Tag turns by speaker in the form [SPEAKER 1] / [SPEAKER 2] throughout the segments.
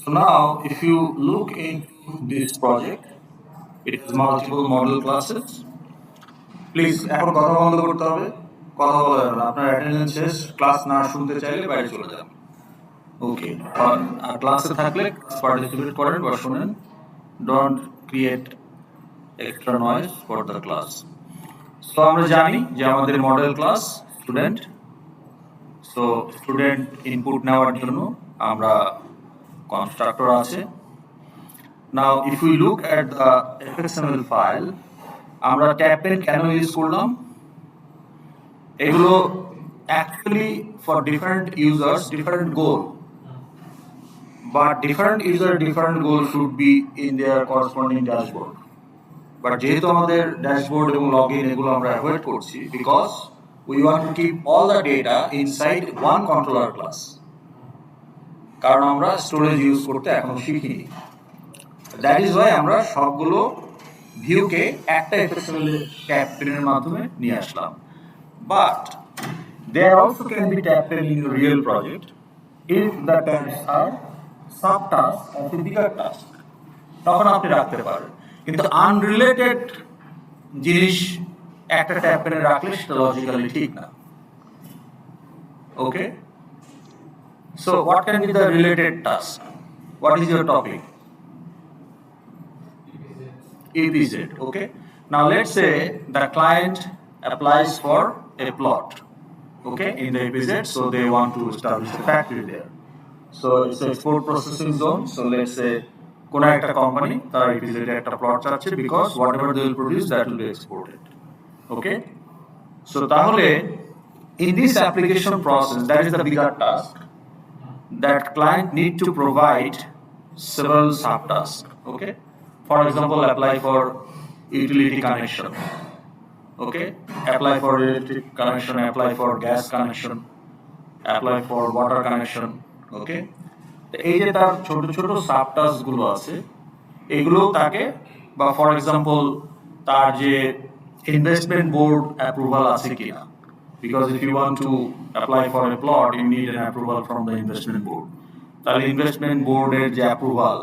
[SPEAKER 1] So now, if you look into this project, it has multiple model classes. Please এখন কথা বন্ধ করতে হবে, কথা বলা যাবে না। আপনার অ্যাটেন্ডেন্স শেষ, ক্লাস না শুনতে চাইলে বাইরে চলে যান। ওকে, আর ক্লাসে থাকলে পার্টিসিপেট করেন বা শুনেন। Don't create extra noise for the class. So আমরা জানি যে আমাদের model class student. So student input নেওয়ার জন্য আমরা কনস্ট্রাক্টর আছে। Now if we look at the XML file, আমরা TabPane কেন ইউজ করলাম? এগুলো actually for different users different goal, but different user different goal should be in their corresponding dashboard. But যেহেতু আমাদের ড্যাশবোর্ড এবং লগইন এগুলো আমরা অ্যাভয়েড করছি because we want to keep all the data inside one controller class, কারণ আমরা storage use করতে এখনো শিখিনি। দ্যাট ইজ ওয়াই আমরা সবগুলো ভিউকে একটা এক্সএমএল ট্যাবপেনের মাধ্যমে নিয়ে আসলাম। But there also can be tab pane in your real project if the tabs are sub task of a bigger task, তখন আপনি রাখতে পারেন। কিন্তু আনরিলেটেড জিনিস একটা ট্যাবপেনে রাখলে সেটা লজিক্যালি ঠিক না। Okay, so what can be the related task? What is your topic? EPZ. Okay. Now let's say the client applies for a plot. Okay, in the EPZ, so they want to establish a factory there. So it's an export processing zone. So let's say কোনো একটা company তার EPZ এ একটা plot চাচ্ছে because whatever they will produce that will be exported. Okay. So তাহলে in this application process, that is the bigger task. That client need to provide several subtasks. Okay. For example, apply for utility connection. Okay, apply for electric connection, apply for gas connection, apply for water connection. Okay, এই যে তার ছোট ছোট সাবটাস্ক গুলো আছে, এগুলো তাকে বা ফর এক্সাম্পল তার যে ইনভেস্টমেন্ট বোর্ড অ্যাপ্রুভাল আছে কিনা, because if you want to apply for a plot you need an approval from the investment board. তাহলে ইনভেস্টমেন্ট বোর্ডের যে অ্যাপ্রুভাল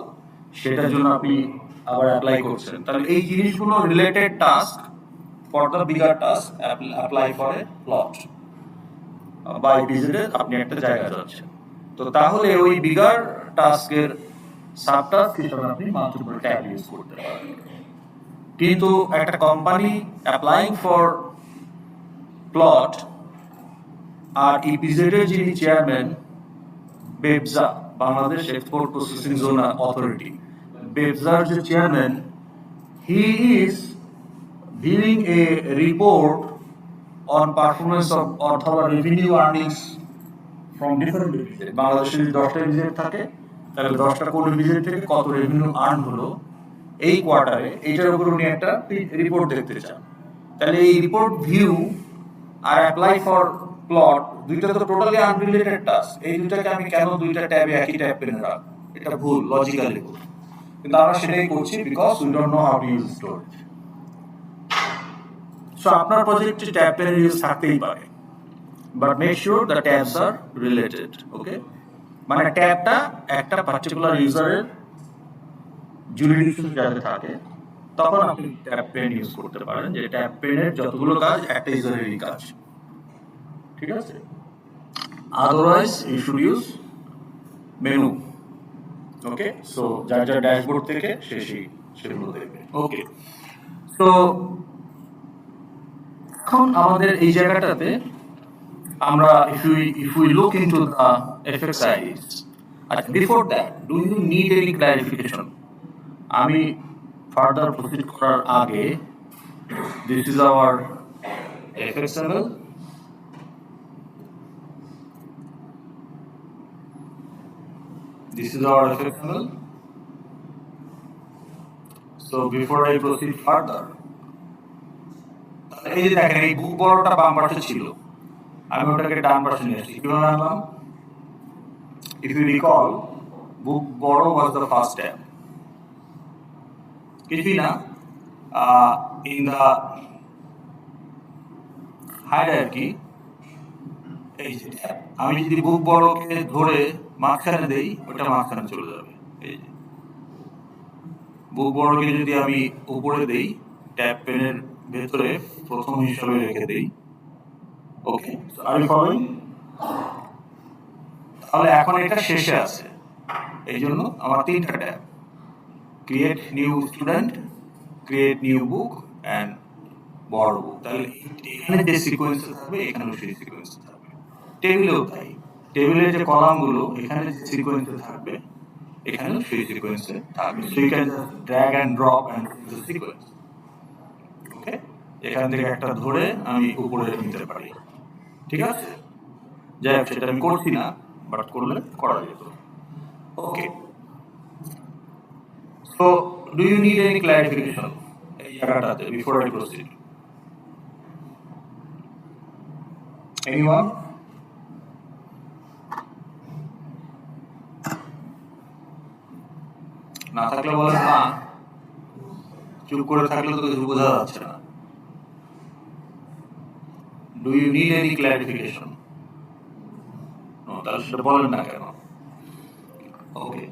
[SPEAKER 1] সেটার জন্য আপনি আবার অ্যাপ্লাই করছেন। তাহলে এই জিনিসগুলো related task for the bigger task apply for a plot বা ইপিজেডে আপনি একটা জায়গা যাচ্ছেন। তো তাহলে ওই বিগার টাস্কের সাবটাস্ক হিসেবে আপনি মাল্টিপল ট্যাব ইউজ করতে পারেন। কিন্তু একটা কোম্পানি অ্যাপ্লাইং ফর প্লট আর ইপিজেডের যিনি chairman BEPZA, Bangladesh export processing zone authority, বেবজার যে chairman, he is viewing a report on performance of অথবা revenue earnings from different division. বাংলাদেশে যদি 10টা ডিভিশন থাকে তাহলে 10টা কোন ডিভিশন থেকে কত রেভিনিউ আর্ন হলো এই কোয়ার্টারে, এইটার উপর উনি একটা রিপোর্ট দেখতে চান। তাহলে এই রিপোর্ট ভিউ আর অ্যাপ্লাই ফর প্লট দুইটা তো টোটালি আনরিলেটেড টাস্ক। এই দুইটাকে আমি কেন দুইটা ট্যাবে একই ট্যাব পেনে রাখবো? এটা ভুল, লজিক্যালি ভুল। কিন্তু আমরা সেটাই করছি because we don't know how to use storage. So আপনার প্রজেক্টে ট্যাব পেনের ইউজ থাকতেই পারে, but make sure the tabs are related. Okay, মানে ট্যাবটা একটা পার্টিকুলার ইউজারের জুরিডিকশন যাতে থাকে তখন আপনি ট্যাব পেন ইউজ করতে পারেন, যে ট্যাব পেনের যতগুলো কাজ একটা ইউজারেরই কাজ। ঠিক আছে, otherwise you should use menu. Okay, so যার যার ড্যাশবোর্ড থেকে সেগুলো দেখবে। ওকে, তো এখন আমাদের এই জায়গাটাতে আমরা if we look into the effects IDs, before that do you need any clarification? আমি ফার্দার প্রসিড করার আগে, this is our XML. This is our XML. So before I proceed further, এই যে দেখেন এই বুক বড়টা বাম পাশে ছিল, আমি ওটাকে ডান পাশে নিয়ে আসছি। কিভাবে আনলাম? If you recall, BookBorrow was the first tab. কিছুই না, in the hierarchy এই যে ট্যাব, আমি যদি BookBorrowকে ধরে মাঝখানে দেই ওটা মাঝখানে চলে যাবে, এই যে বুক বড়কে যদি আমি উপরে দেই, ট্যাব পেনের ভেতরে প্রথম হিসাবে রেখে দেই, ওকে, আর ইউ ফলোইং? তাহলে এখন এটা শেষে আছে, এই জন্য আমার তিনটা tab, create new student, create new book and বড় বুক। তাহলে এখানে যে সিকোয়েন্সে থাকবে এখানেও সেই সিকোয়েন্সে থাকবে, টেবিলেও তাই, টেবিলের যে কলামগুলো এখানে যে সিকোয়েন্সে থাকবে এখানেও সেই সিকোয়েন্সে থাকবে। So you can drag and drop and the sequence, okay, এখান থেকে একটা ধরে আমি উপরে নিতে পারি, ঠিক আছে? যাই হোক, সেটা আমি করছি না, বাট করলে করা যেত। Okay, so do you need any clarification এই জায়গাটাতে বিফোর আই প্রসিড? এনিওয়ান? না থাকলে বলেন না, চুপ করে থাকলে তো কিছু বোঝা যাচ্ছে না। Do you need any clarification? তাহলে সেটা বলেন না কেন? ওকে,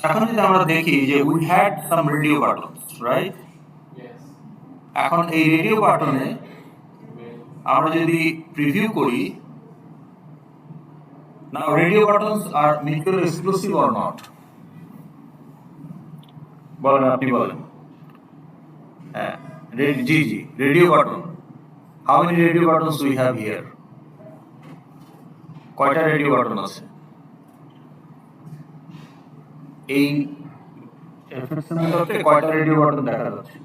[SPEAKER 1] এখন যদি আমরা দেখি যে we had some radio buttons, right? এখন এই রেডিও বাটনে আমরা যদি প্রিভিউ করি, now radio buttons are mutually exclusive or not? বলেন, আপনি বলেন। হ্যাঁ, জি জি, radio button, how many radio buttons we have here? কয়টা রেডিও বাটন আছে এই এফএক্সএমএলতে? কয়টা রেডিও বাটন দেখা যাচ্ছে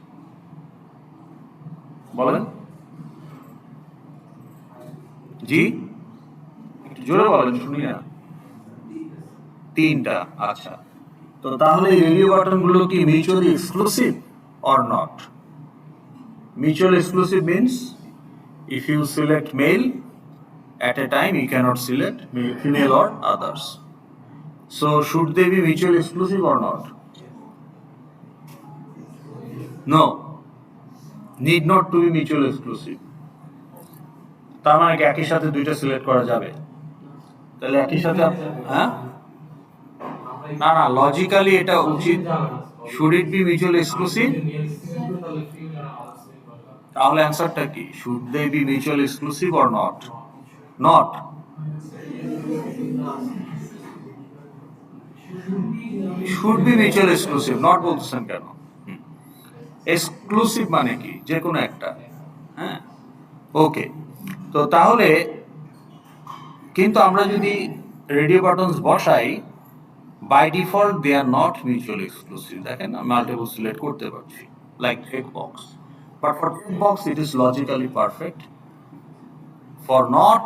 [SPEAKER 1] বলেন? জি, একটু জোরে বলেন, শুনি না। তিনটা, আচ্ছা। তো তাহলে রেডিও বাটন গুলো কি mutually exclusive or not? Mutual exclusive means if you select male at a time, you cannot select female or others. So should they be mutually exclusive or not? No, need not to be mutually exclusive. তার মানে কি একই সাথে দুইটা select করা যাবে? তাহলে একই সাথে, হ্যাঁ, না না, লজিক্যালি এটা উচিত, should it be mutually exclusive? তাহলে অ্যান্সারটা কি, should they be mutually exclusive or not? Not, should be mutually exclusive, not বলতেছেন কেন? এক্সক্লুসিভ মানে কি, যে কোনো একটা, হ্যাঁ, ওকে। তো তাহলে কিন্তু আমরা যদি রেডিও বাটনস বসাই, by default they are not mutually exclusive. দেখেন, আমি মাল্টিপল সিলেক্ট করতে পারছি, like check box, but for check box it is logically perfect for not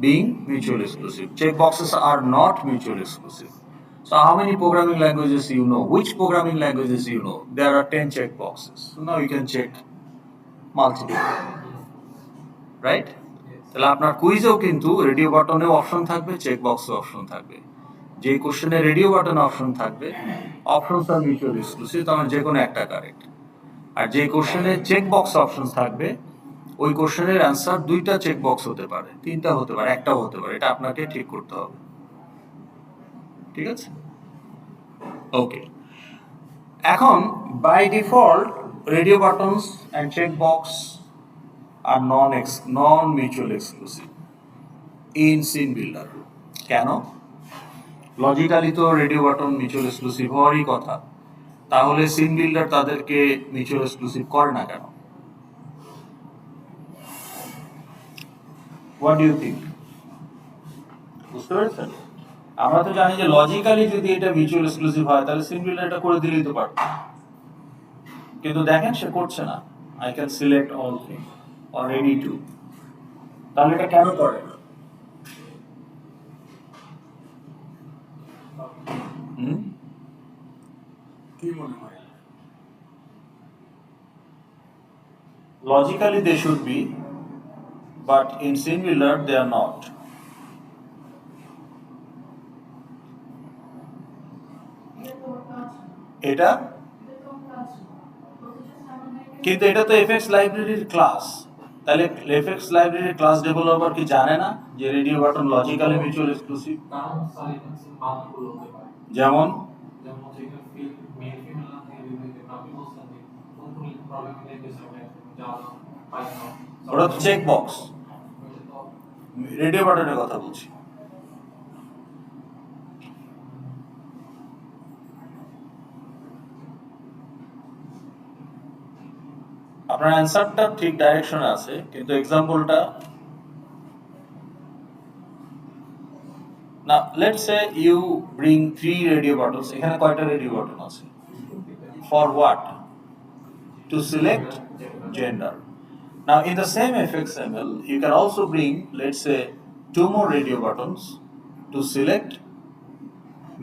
[SPEAKER 1] being mutually exclusive. Check boxes are not mutually exclusive. So how many programming languages you know? Which programming languages you know? There are 10 check boxes. So now you can check multiple, right? তাহলে আপনার কুইজেও কিন্তু radio বাটনে option থাকবে, check বক্সে option থাকবে। যে কোশ্চেনে radio বাটনে অপশন থাকবে, অপশনস আর মিউচুয়ালি এক্সক্লুসিভ, তার মানে যে কোনো একটা কারেক্ট। আর যে কোশ্চেনে চেক বক্স অপশন থাকবে, ওই কোশ্চেনের অ্যান্সার দুইটা চেক বক্স হতে পারে, তিনটা হতে পারে, একটাও হতে পারে, এটা আপনাকে ঠিক করতে হবে, ঠিক আছে? ওকে, এখন by default radio buttons and check box are non mutual exclusive in Scene Builder. কেন? লজিক্যালি তো রেডিও বাটন মিউচুয়াল এক্সক্লুসিভ হওয়ারই কথা, তাহলে সিন বিল্ডার তাদেরকে মিউচুয়াল এক্সক্লুসিভ করে না কেন? What do you think? বুঝতে পেরেছেন? আমরা তো জানি যে লজিক্যালি যদি এটা মিউচুয়াল এক্সক্লুসিভ হয় তাহলে সিন বিল্ডার এটা করে দিলেই তো পারত, কিন্তু দেখেন সে করছে না। I can select all thing or ready to, তাহলে এটা কেন করে? কি মনে হয়? Logically they should be, but in singular they are not. এটা কিন্তু এটা তো এফএক্স লাইব্রেরির ক্লাস, তাহলে এফএক্স লাইব্রেরির ক্লাস ডেভেলপার কি জানে না যে radio button logically mutual exclusive যেমন ওটা তো চেক বক্স, রেডিও বাটনের কথা বলছি। আপনার অ্যান্সারটা ঠিক ডাইরেকশনে আছে, কিন্তু এক্সাম্পলটা না। Let's say you bring 3 radio buttons. এখানে কয়টা রেডিও বাটন আছে? For what? To select gender. Now in the same FXML you can also bring, let's say, 2 more radio buttons to select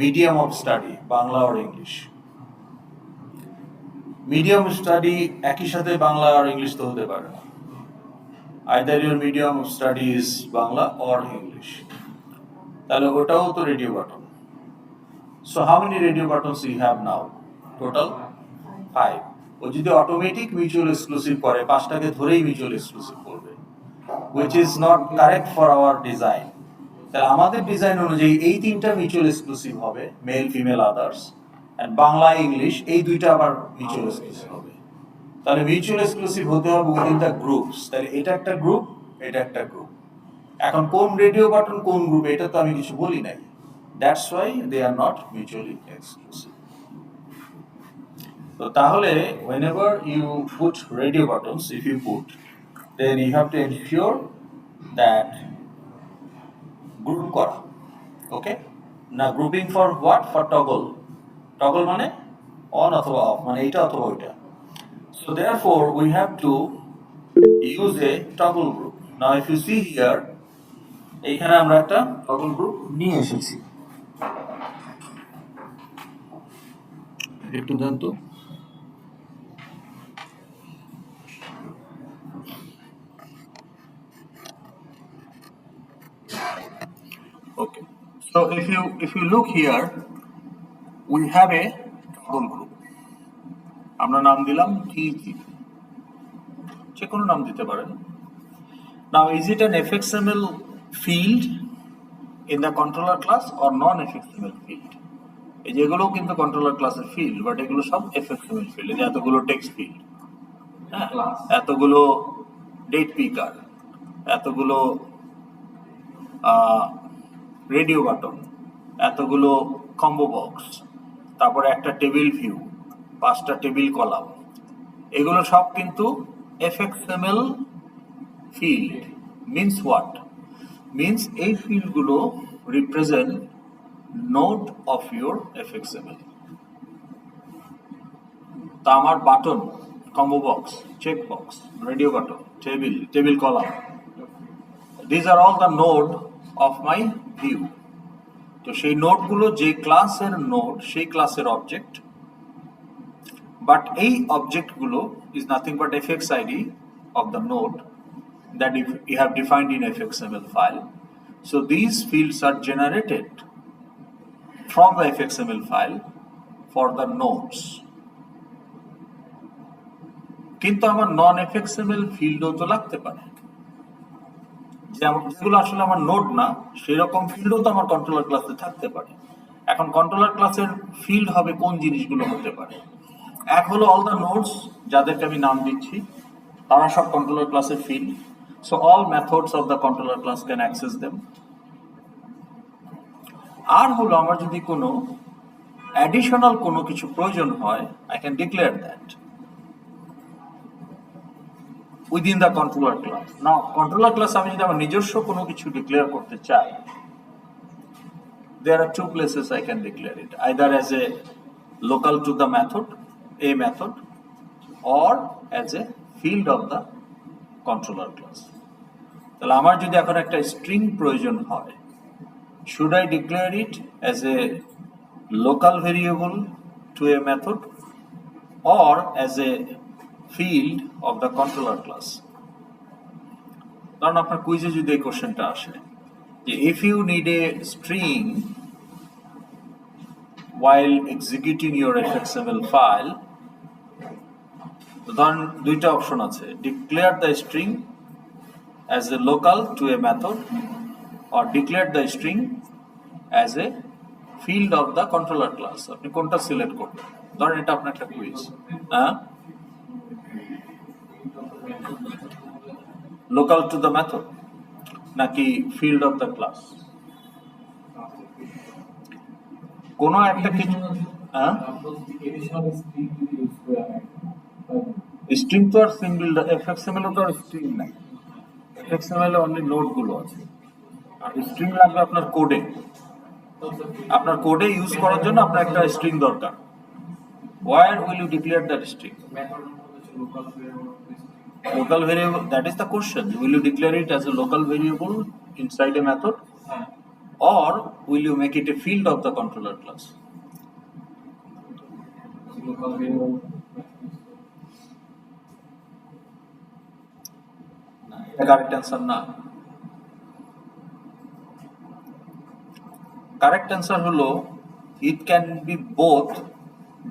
[SPEAKER 1] medium of study, Bangla or English. Medium of study একই সাথে বাংলা আর English তো হতে পারে না। Either your medium of study is Bangla or English. তাহলে ওটাও তো radio button. So how many radio buttons you have now? Total 5. ও যদি অটোমেটিক মিউচুয়াল এক্সক্লুসিভ করে, 5টাকে ধরেই মিউচুয়াল এক্সক্লুসিভ করবে, which is not correct for our design. তাহলে আমাদের design অনুযায়ী এই 3টা মিউচুয়াল এক্সক্লুসিভ হবে, male, female, others, and Bangla, English এই 2টা আবার মিউচুয়াল এক্সক্লুসিভ হবে। তাহলে মিউচুয়াল এক্সক্লুসিভ হতে হবে উইদিন দ্য গ্রুপস। তাহলে এটা একটা গ্রুপ, এটা একটা গ্রুপ। এখন কোন রেডিও বাটন কোন গ্রুপ এটা তো আমি কিছু বলি নাই। That's why they are not mutually exclusive. তো তাহলে whenever you put radio buttons, if you put, then you have to ensure that group করা, ওকে না। Grouping for what? For toggle. Toggle মানে অন অথবা অফ, মানে এইটা অথবা ওইটা। So therefore we have to use a toggle group. Now if you see here, এইখানে আমরা একটা toggle group নিয়ে এসেছি। একটু দেন তো। Okay, so if you look here, we have a toggle group. আমরা নাম দিলাম TG, যে কোনো নাম দিতে পারেন। Now is it an FXML field in the controller class or non-FXML field? এই যেগুলো কিন্তু কন্ট্রোলার ক্লাসের ফিল্ড, বাট এগুলো সব FXML ফিল্ড। এই যে এতগুলো টেক্সট ফিল্ড, হ্যাঁ, এতগুলো ডেট পিকার, এতগুলো রেডিও বাটন, এতগুলো কম্বো বক্স, তারপরে একটা টেবিল ভিউ, 5টা টেবিল কলাম, এগুলো সব কিন্তু FXML field. Means what? Means এই ফিল্ডগুলো represent node of your FXML. তা আমার button, combo box, check box, radio button, table column, these are all the node of my view. তো সেই নোডগুলো যে ক্লাসের নোড, সেই ক্লাসের অবজেক্ট, বাট এই অবজেক্টগুলো is nothing but fxid of the node that you have defined in FXML file. So these fields are generated from the FXML file for the nodes. কিন্তু আমার নন FXML ফিল্ডও তো লাগতে পারে, যেগুলো আসলে আমার নোড না, সেরকম ফিল্ডও তো আমার কন্ট্রোলার ক্লাসে থাকতে পারে। এখন কন্ট্রোলার ক্লাসের ফিল্ড হবে কোন জিনিসগুলো হতে পারে? এক হলো অল দ্য নোডস, যাদেরকে আমি নাম দিচ্ছি, তারা সব কন্ট্রোলার ক্লাসের field. So all methods of the controller class can access them. আর হলো আমার যদি কোনো অ্যাডিশনাল কোনো কিছু প্রয়োজন হয়, I can declare that within the controller class. Now controller class আমি যদি আমার নিজস্ব কোনো কিছু ডিক্লেয়ার করতে চাই, there are 2 places I can declare it, either as a local to the method, a method, or as a field of the controller class. তাহলে আমার যদি এখন একটা স্ট্রিং প্রয়োজন হয়, should I declare it as a local variable to a method or as a field of the controller class? কারণ আপনার কুইজে যদি এই কোশ্চেনটা আসে যে if you need a string while executing your FXML file, ধরেন 2টা অপশন আছে, declare the string as a local to a method or declared the string as a field of the controller class. আপনি কোনটা select করবেন? ধরেন এটা আপনার একটা কুইজ, হ্যাঁ, লোকাল টু দ্য মেথড নাকি ফিল্ড অফ দ্য ক্লাস? কোন একটা কিছু, হ্যাঁ, স্ট্রিং তো আর সিঙ্গেল, এফএক্সএমএল তো আর স্ট্রিং নাই, এফএক্সএমএল এ অনলি নোড গুলো আছে, আর স্ট্রিং লাগবে আপনার কোডে। আপনার কোডে ইউজ করার জন্য আপনার একটা স্ট্রিং দরকার। Where will you declare that string? Local variable, that is the question. Will you declare it as a local variable inside a method, or will you make it a field of the controller class? Local variable. Correct answer na. Correct answer holo, it can be both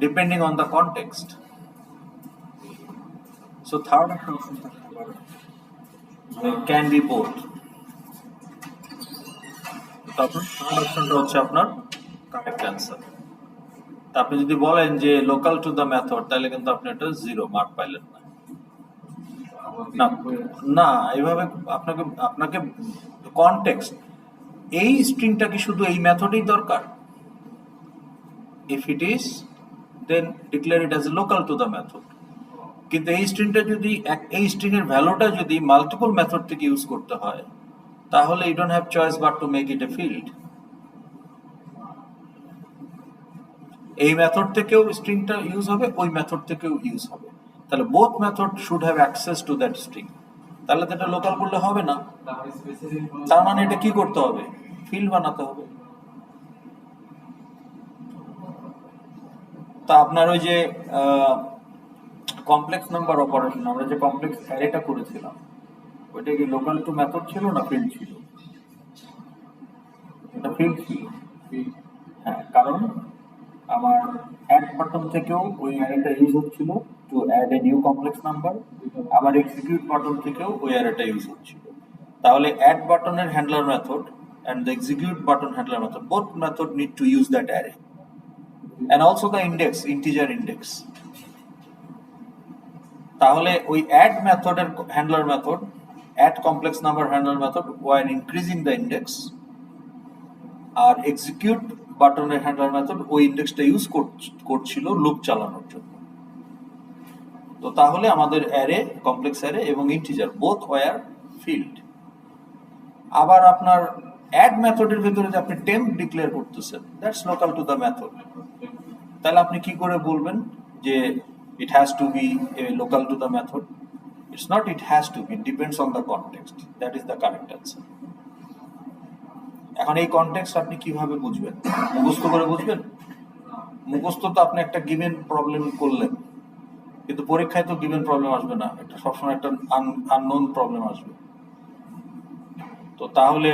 [SPEAKER 1] depending on the context. So third option can be both. তখন third অপশনটা হচ্ছে আপনার correct answer. তা আপনি যদি বলেন যে local to the method, তাহলে কিন্তু আপনি এটা 0 মার্ক পাইলেন না। না, এইভাবে আপনাকে কনটেক্সট, এই স্ট্রিংটা কি শুধু এই মেথডেই দরকার? If it is, then declare it as local to the method. কিন্তু এই স্ট্রিংটা যদি এই স্ট্রিং এর ভ্যালুটা যদি মাল্টিপল মেথড থেকে ইউজ করতে হয়, তাহলে you don't have choice but to make it a field. এই মেথড থেকেও স্ট্রিংটা ইউজ হবে, ওই মেথড থেকেও ইউজ হবে, তাহলে both method should have access to that string. তাহলে তো এটা লোকাল করলে হবে না, তার মানে এটা কি করতে হবে? ফিল্ড বানাতে হবে। তা আপনার ওই যে কমপ্লেক্স নাম্বার অপারেশন, আমরা যে কমপ্লেক্স অ্যারেটা করেছিলাম, ওইটা কি লোকাল টু মেথড ছিল না ফিল্ড ছিল? এটা ফিল্ড ছিল। হ্যাঁ, কারণ আমার অ্যাড বাটন থেকেও ওই অ্যারেটা ইউজ হচ্ছিল to add a new complex number, আবার এক্সিকিউট বাটন থেকেও ওই অ্যারেটা ইউজ হচ্ছিল। তাহলে অ্যাড বাটনের handler method and the execute button handler method, both method need to use that array, and also the index, integer index. তাহলে ওই add method এর handler method, add complex number handler method while increasing the index, R execute button এর handler method ওই ইন্ডেক্সটা use করছিল loop চালানোর জন্য। তো তাহলে আমাদের অ্যারে, কমপ্লেক্স অ্যারে এবং ইন্টিজার বোথ ওয়্যার ফিল্ড। আবার আপনার অ্যাড মেথডের ভিতরে যে আপনি টেম্প ডিক্লেয়ার করতেছেন, that's local to the method. তাহলে আপনি কি করে বলবেন যে it has to be a local to the method? It's not it has to be, depends on the context, that is the correct answer. এখন এই context আপনি কিভাবে বুঝবেন? মুখস্থ করে বুঝবেন? মুখস্থ তো আপনি একটা গিভেন প্রবলেম করলেন, কিন্তু পরীক্ষায় তো গিভেন প্রবলেম আসবে না, একটা সবসময় একটা আননোন প্রবলেম আসবে। তো তাহলে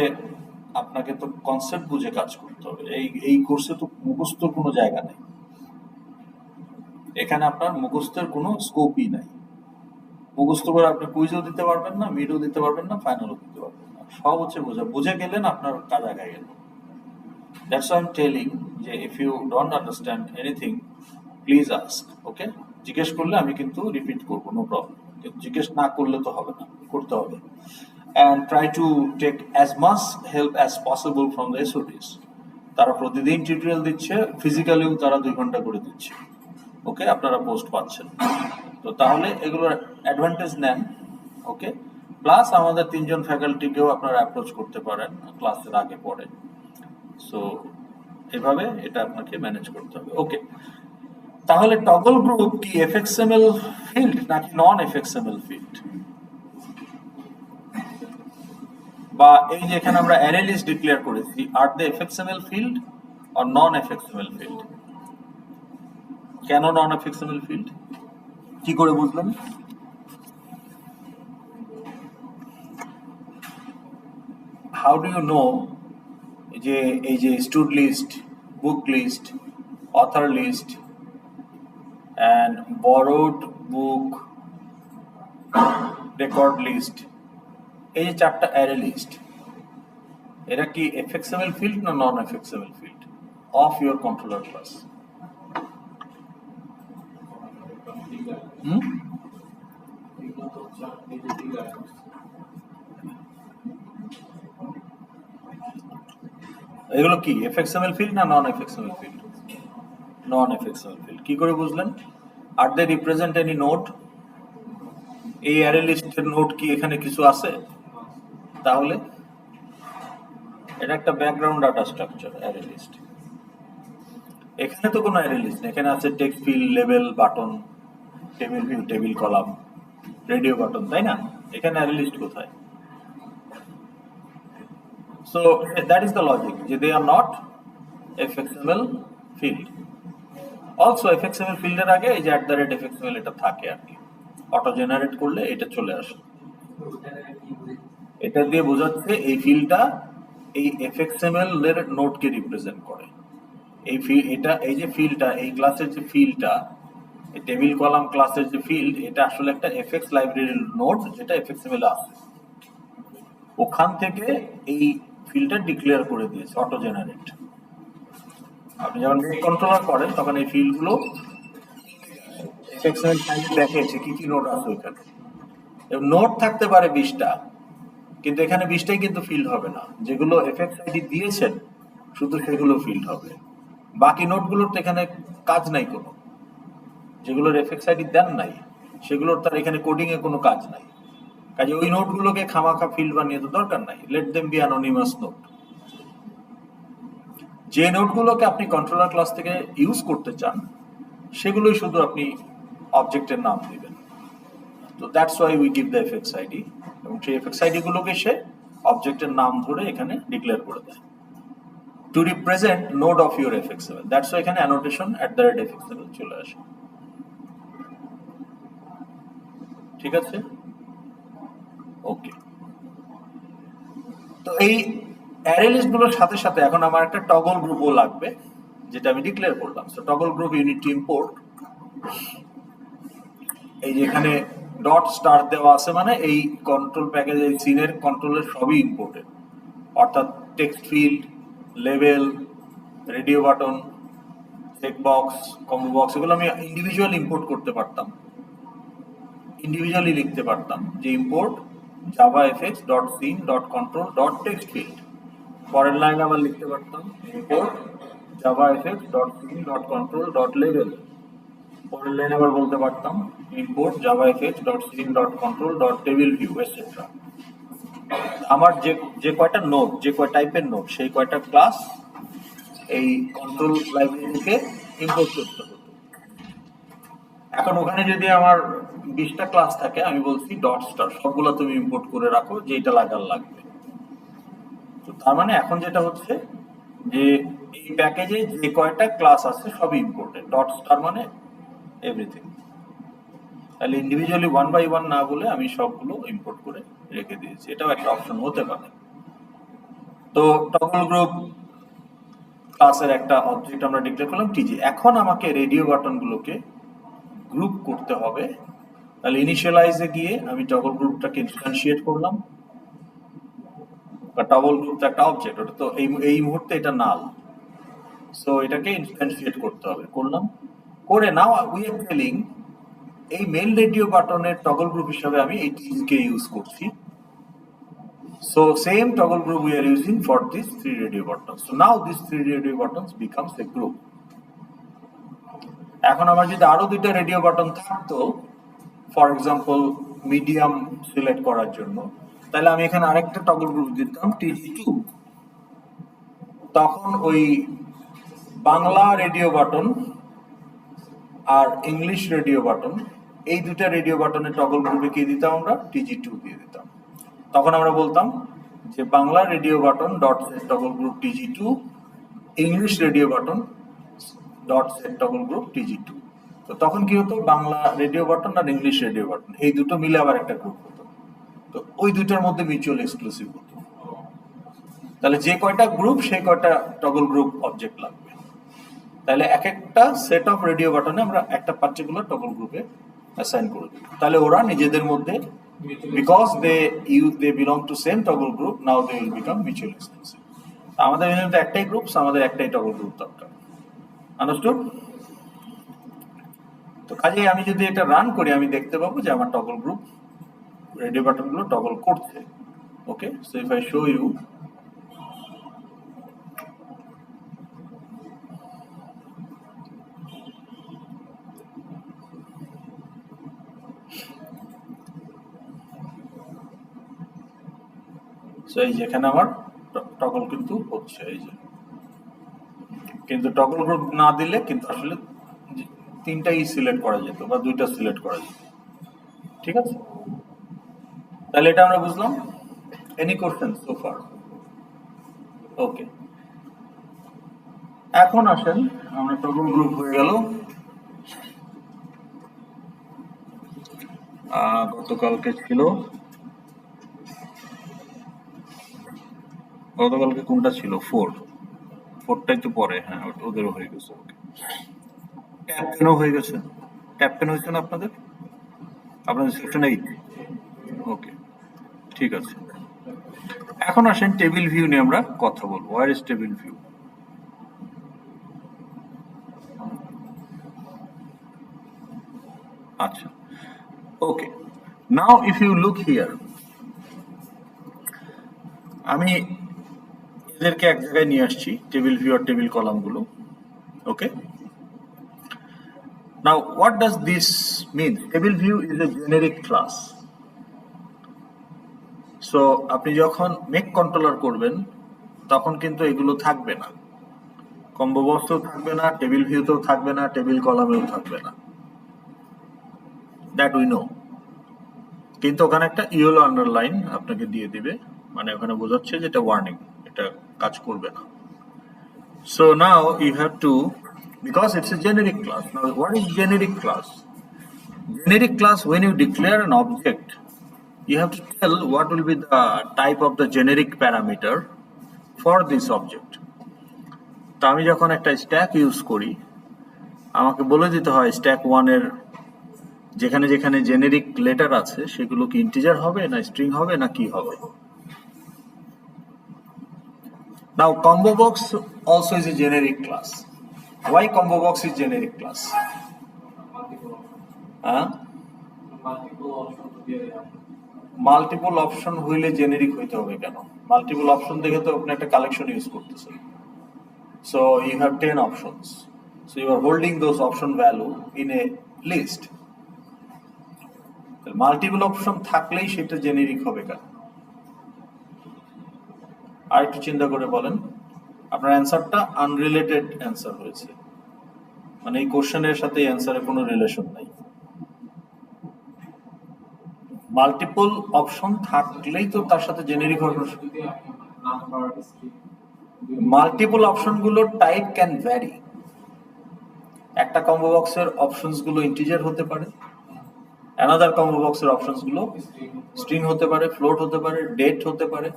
[SPEAKER 1] আপনাকে তো কনসেপ্ট বুঝে কাজ করতে হবে। এই কোর্সে তো মুখস্থর কোনো জায়গা নেই, এখানে আপনার মুখস্থের কোনো স্কোপই নাই। মুখস্থ করে আপনি কুইজও দিতে পারবেন না, মিডও দিতে পারবেন না, ফাইনালও দিতে পারবেন না। সব হচ্ছে বোঝা, বুঝে গেলেন আপনার কাজ আগায় গেল। দ্যাটস আই এম টেলিং যে if you don't understand anything, please ask, okay? জিজ্ঞেস করলে আমি কিন্তু রিপিট করবো, নো প্রবলেম। কিন্তু জিজ্ঞেস না করলে তো হবে না, করতে হবে। And try to take as much help as possible from the SOTs. তারা প্রতিদিন টিউটোরিয়াল দিচ্ছে, ফিজিক্যালিও তারা 2 ঘন্টা করে দিচ্ছে, ওকে? আপনারা পোস্ট পাচ্ছেন, তো তাহলে এগুলোর অ্যাডভান্টেজ নেন, ওকে? প্লাস আমাদের 3 জন ফ্যাকাল্টিকেও আপনারা অ্যাপ্রোচ করতে পারেন ক্লাসের আগে পরে। সো এভাবে এটা আপনাকে ম্যানেজ করতে হবে, ওকে? তাহলে টগল গ্রুপ কি এফএক্সএমএল ফিল্ড নাকি নন এফএক্সএমএল ফিল্ড? বা এই যে এখানে আমরা অ্যারে লিস্ট ডিক্লেয়ার করেছি, আর the FXML field or non FXML field? কেন নন এফএক্সএমএল ফিল্ড? কি করে বুঝলেন? হাউ ডু ইউ নো যে এই যে stud list, book list, author list and borrowed book record list, এই যে 4টা অ্যারে লিস্ট, এটা কি fxml field না non fxml field of your controller class? এগুলো কি fxml field না non fxml field? Non fxml field। কি করে বুঝলেন? আর they represent any node? এই অ্যারে লিস্টের নোড কি এখানে কিছু আছে? তাহলে এটা একটা background data structure array list. এখানে তো কোনো অ্যারে লিস্ট নেই, এখানে আছে text field, label, button, table view, table column, radio button, তাই না? এখানে অ্যারে লিস্ট কোথায়? So that is the logic যে they are not fxml field। Also fxml ফিল্ডের আগে এই যে @fxml এটা থাকে আর কি, অটো জেনারেট করলে এটা চলে আসে। এটা দিয়ে বোঝাচ্ছে এই ফিল্ডটা এই fxml এর নোডকে রিপ্রেজেন্ট করে। এই যে ফিল্ডটা, এই ক্লাসের যে ফিল্ডটা, এই টেবিল কলাম ক্লাসের যে ফিল্ড, এটা আসলে একটা fx লাইব্রেরির নোড যেটা fxml আছে। ওখান থেকে এই ফিল্ডটা ডিক্লেয়ার করে দিয়েছে অটো জেনারেট। আপনি যখন কন্ট্রোলার করেন তখন এই ফিল্ডগুলো fxml ফাইলে দেখিয়েছে কি কি নোড আছে ওখানে। নোড থাকতে পারে 20টা, কিন্তু এখানে 20টাই কিন্তু ফিল্ড হবে না। যেগুলো fx আইডি দিয়েছেন শুধু সেগুলো ফিল্ড হবে, বাকি নোটগুলোর তো এখানে কাজ নাই কোনো। যেগুলোর fx আইডি দেন নাই সেগুলোর তার এখানে কোডিং এ কোনো কাজ নাই, কাজে ওই নোটগুলোকে খামাখা ফিল্ড বানিয়ে তো দরকার নাই। Let them be anonymous note. যে নোটগুলোকে আপনি কন্ট্রোলার ক্লাস থেকে ইউজ করতে চান সেগুলোই শুধু আপনি অবজেক্টের নাম দিবেন। তো that's why we give the fx ID, এবং সেই fx আইডি গুলোকে সে অবজেক্টের নাম ধরে এখানে ডিক্লেয়ার করে দেয় two represent node of your fxml। That's why এখানে অ্যানোটেশন @fxml চলে আসে। ঠিক আছে, ওকে। তো এই অ্যারে লিস্ট গুলোর সাথে সাথে এখন আমার একটা টগল গ্রুপও লাগবে, যেটা আমি ডিক্লেয়ার করলাম। So toggle group unit two import. এই যে এখানে ডট স্টার দেওয়া আছে, মানে এই কন্ট্রোল প্যাকেজ, এই সিনের কন্ট্রোলের সবই ইম্পোর্টেড, অর্থাৎ text field, label, radio button, check box, combo box, এগুলো আমি ইন্ডিভিজুয়ালি ইম্পোর্ট করতে পারতাম, ইন্ডিভিজুয়ালি লিখতে পারতাম যে ইম্পোর্ট javafx.scene.control.textfield। পরের লাইনে আবার লিখতে পারতাম ইম্পোর্ট javafx.scene.control.label। পরের লাইনে আবার বলতে পারতাম ইম্পোর্ট javafx.scene.control.tableview এটসেট্রা। আমার যে কয়টা নোড, যে কয় টাইপের নোড, সেই কয়টা ক্লাস এই কন্ট্রোল লাইব্রেরি থেকে ইম্পোর্ট করতে হতো। এখন ওখানে যদি আমার 20টা ক্লাস থাকে, আমি বলছি ডট স্টার সবগুলো তুমি ইম্পোর্ট করে রাখো যেটা লাগার লাগবে। তো তার মানে এখন যেটা হচ্ছে যে এই প্যাকেজে যে কয়টা ক্লাস আছে সবই ইম্পোর্টেড, ডট স্টার মানে এভরিথিং। তাহলে ইন্ডিভিজুয়ালি 1 বাই 1 না বলে আমি সবগুলো ইম্পোর্ট করে রেখে দিয়েছি, এটাও একটা অপশন হতে পারে। তো টগল গ্রুপ ক্লাসের একটা অবজেক্ট আমরা ডিক্লেয়ার করলাম টিজি। এখন আমাকে রেডিও বাটনগুলোকে গ্রুপ করতে হবে। তাহলে ইনিশিয়ালাইজে গিয়ে আমি টগল গ্রুপটাকে ইনস্ট্যান্সিয়েট করলাম, বা টগল গ্রুপ তো একটা অবজেক্ট, ওটা তো এই মুহূর্তে এটা নাল, সো এটাকে ইনস্ট্যান্সিয়েট করতে হবে। করলাম, করে নাও উই আর টেলিং এই মেল রেডিও বাটনের টগল গ্রুপ হিসাবে আমি এই টিকে ইউজ করছি। So same toggle group we are using for these 3 radio buttons. So now these 3 radio buttons becomes a group. এখন আমার যদি আরো 2টা রেডিও বাটন থাকতো, ফর এক্সাম্পল মিডিয়াম সিলেক্ট করার জন্য, তাহলে আমি এখানে আরেকটা টগল গ্রুপ দিতাম TG2। তখন ওই বাংলা রেডিও বাটন আর ইংলিশ রেডিও বাটন, এই 2টা রেডিও বাটনের টগল গ্রুপে কি দিতাম আমরা? TG2 দিয়ে দিতাম। তখন আমরা বলতাম যে Bangla radio button dot set toggle group TG2, English radio button dot set toggle group TG2। তো তখন কি হতো, বাংলা রেডিও বাটন আর ইংলিশ রেডিও বাটন এই দুটো মিলে আবার একটা গ্রুপ হতো। তো ওই দুটার মধ্যে মিউচুয়াল এক্সক্লুসিভ হতো। তাহলে যে কয়টা গ্রুপ সেই কয়টা টগল গ্রুপ অবজেক্ট লাগবে। তাহলে এক একটা সেট অফ রেডিও বাটনে আমরা একটা পার্টিকুলার টগল গ্রুপে অ্যাসাইন করে দিই, তাহলে ওরা নিজেদের মধ্যে because they belong to same toggle group, now they will become mutually exclusive. আমাদের এখানে একটাই গ্রুপ, আমাদের একটাই টগল গ্রুপ দরকার। আন্ডারস্টুড? তো কাজেই আমি যদি এটা রান করি আমি দেখতে পাবো যে আমার টগল গ্রুপ রেডিও বাটনগুলো টগল করছে। Okay, so if I show you, so এই যেখানে আমার টগল কিন্তু হচ্ছে, এই যে কিন্তু টগল গ্রুপ না দিলে কিন্তু আসলে তিনটাই সিলেক্ট করা যেত বা দুইটা সিলেক্ট করা যেত। ঠিক আছে, তাহলে এটা আমরা বুঝলাম। Any question so far? Okay, এখন আসেন, আমরা টগল গ্রুপ হয়ে গেল। গতকালকে ছিল, গতকালকে কোনটা ছিল? 4টাই তো পরে, হ্যাঁ ওদেরও হয়ে গেছে। ওকে, ট্যাবপেনও হয়ে গেছে। ট্যাবপেন হয়েছে না আপনাদের সেকশন 8? ওকে, ঠিক আছে। এখন আসেন টেবিল ভিউ নিয়ে আমরা কথা বলবো। Where is table view? আচ্ছা, okay, now if you look here, আমি এদেরকে এক জায়গায় নিয়ে আসছি, টেবিল ভিউ আর টেবিল কলামগুলো। Okay, now what does this mean? Table view is a generic class. So আপনি যখন মেক কন্ট্রোলার করবেন তখন কিন্তু এগুলো থাকবে না, কম্বো বক্সেও থাকবে না, টেবিল ভিউতেও থাকবে না, টেবিল কলামেও থাকবে না, দ্যাট উই নো। কিন্তু ওখানে একটা ইয়েলো আন্ডারলাইন আপনাকে দিয়ে দিবে, মানে ওখানে বোঝাচ্ছে যে এটা ওয়ার্নিং, এটা কাজ করবে না। So now you have to, because it's a generic class. Now what is generic class? Generic class, when you declare an object, you have to tell what will be the type of the generic parameter for this object. তো আমি যখন একটা stack use করি আমাকে বলে দিতে হয় stack 1 এর যেখানে যেখানে জেনেরিক লেটার আছে সেগুলো কি ইন্টিজার হবে না স্ট্রিং হবে না কি হবে। Now combo box also is a generic class. Why combo box is generic class? Multiple option হইলে জেনেরিক হইতে হবে কেন? মাল্টিপল অপশন দেখে তো আপনি একটা কালেকশন ইউজ করতেছেন। So you have 10 options. So you are holding those option value in a list. Multiple option থাকলেই সেটা জেনেরিক হবে কেন? আর একটু চিন্তা করে বলেন, আপনার অ্যান্সারটা আনরিলেটেড অ্যান্সার হয়েছে, মানে এই কোশ্চেনের সাথে অ্যান্সারের কোনো রিলেশন নাই। মাল্টিপল অপশন থাকলেই তো তার সাথে জেনেরিক হবে। মাল্টিপল অপশনগুলোর টাইপ ক্যান ভ্যারি। একটা কম্বো বক্সের অপশনস গুলো ইন্টিজার হতে পারে, অ্যানাদার কম্বো বক্সের অপশনস গুলো স্ট্রিং হতে পারে, ফ্লোট হতে পারে, ডেট হতে পারে।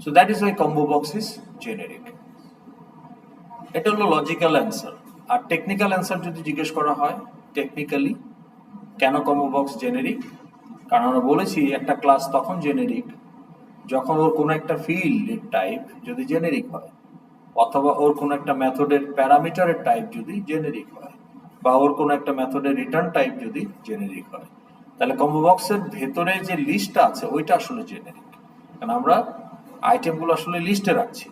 [SPEAKER 1] So that is why combo box is generic. এটা হলো লজিক্যাল অ্যান্সার। আর টেকনিক্যাল অ্যান্সার যদি জিজ্ঞেস করা হয়, টেকনিক্যালি কেন কম্বো বক্স জেনেরিক? কারণ আমরা বলেছি একটা ক্লাস তখন জেনেরিক যখন ওর কোনো একটা ফিল্ডের টাইপ যদি জেনেরিক হয়, অথবা ওর কোনো একটা মেথডের প্যারামিটারের টাইপ যদি জেনেরিক হয়, বা ওর কোনো একটা মেথডের রিটার্ন টাইপ যদি জেনেরিক হয়, তাহলে কম্বো বক্সের ভেতরে যে লিস্টটা আছে ওইটা আসলে জেনেরিক। কারণ আমরা আইটেমগুলো আসলে লিস্টে রাখছি।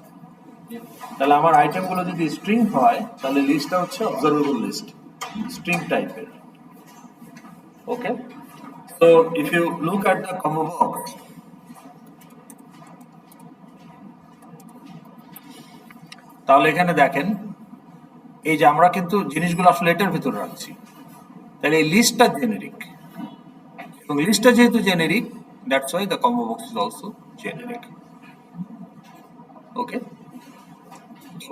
[SPEAKER 1] তাহলে আমার আইটেমগুলো যদি স্ট্রিং হয় তাহলে লিস্টটা হচ্ছে অবজারভেবল লিস্ট, স্ট্রিং টাইপের। Okay, so if you look at the combo box, তাহলে এখানে দেখেন এই যে আমরা কিন্তু জিনিসগুলো আসলে এটার ভিতরে রাখছি, তাহলে এই লিস্টটা জেনেরিক, এবং লিস্টটা যেহেতু generic that's why the combo box is also generic. Okay,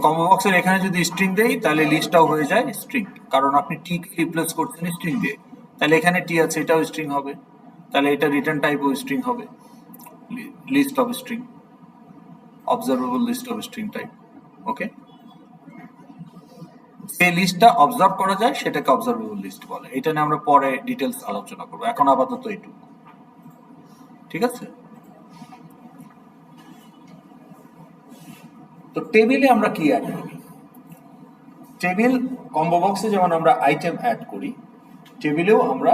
[SPEAKER 1] combo বক্সের এখানে যদি স্ট্রিং দেই তাহলে লিস্টটাও হয়ে যায় স্ট্রিং, কারণ আপনি টি কে রিপ্লেস করছেন স্ট্রিং দিয়ে, তাহলে এখানে টি আছে এটাও স্ট্রিং হবে, তাহলে এটা রিটার্ন টাইপও স্ট্রিং হবে, list of string, observable list of string type. Okay, যে লিস্টটা অবজার্ভ করা যায় সেটাকে অবজারভেবল লিস্ট বলে। এটা নিয়ে আমরা পরে ডিটেলস আলোচনা করব, এখন আপাতত এইটুকু। ঠিক আছে? তো টেবিলে আমরা কি অ্যাড করি? টেবিল কম্বো বক্সে যেমন আমরা আইটেম অ্যাড করি, টেবিলেও আমরা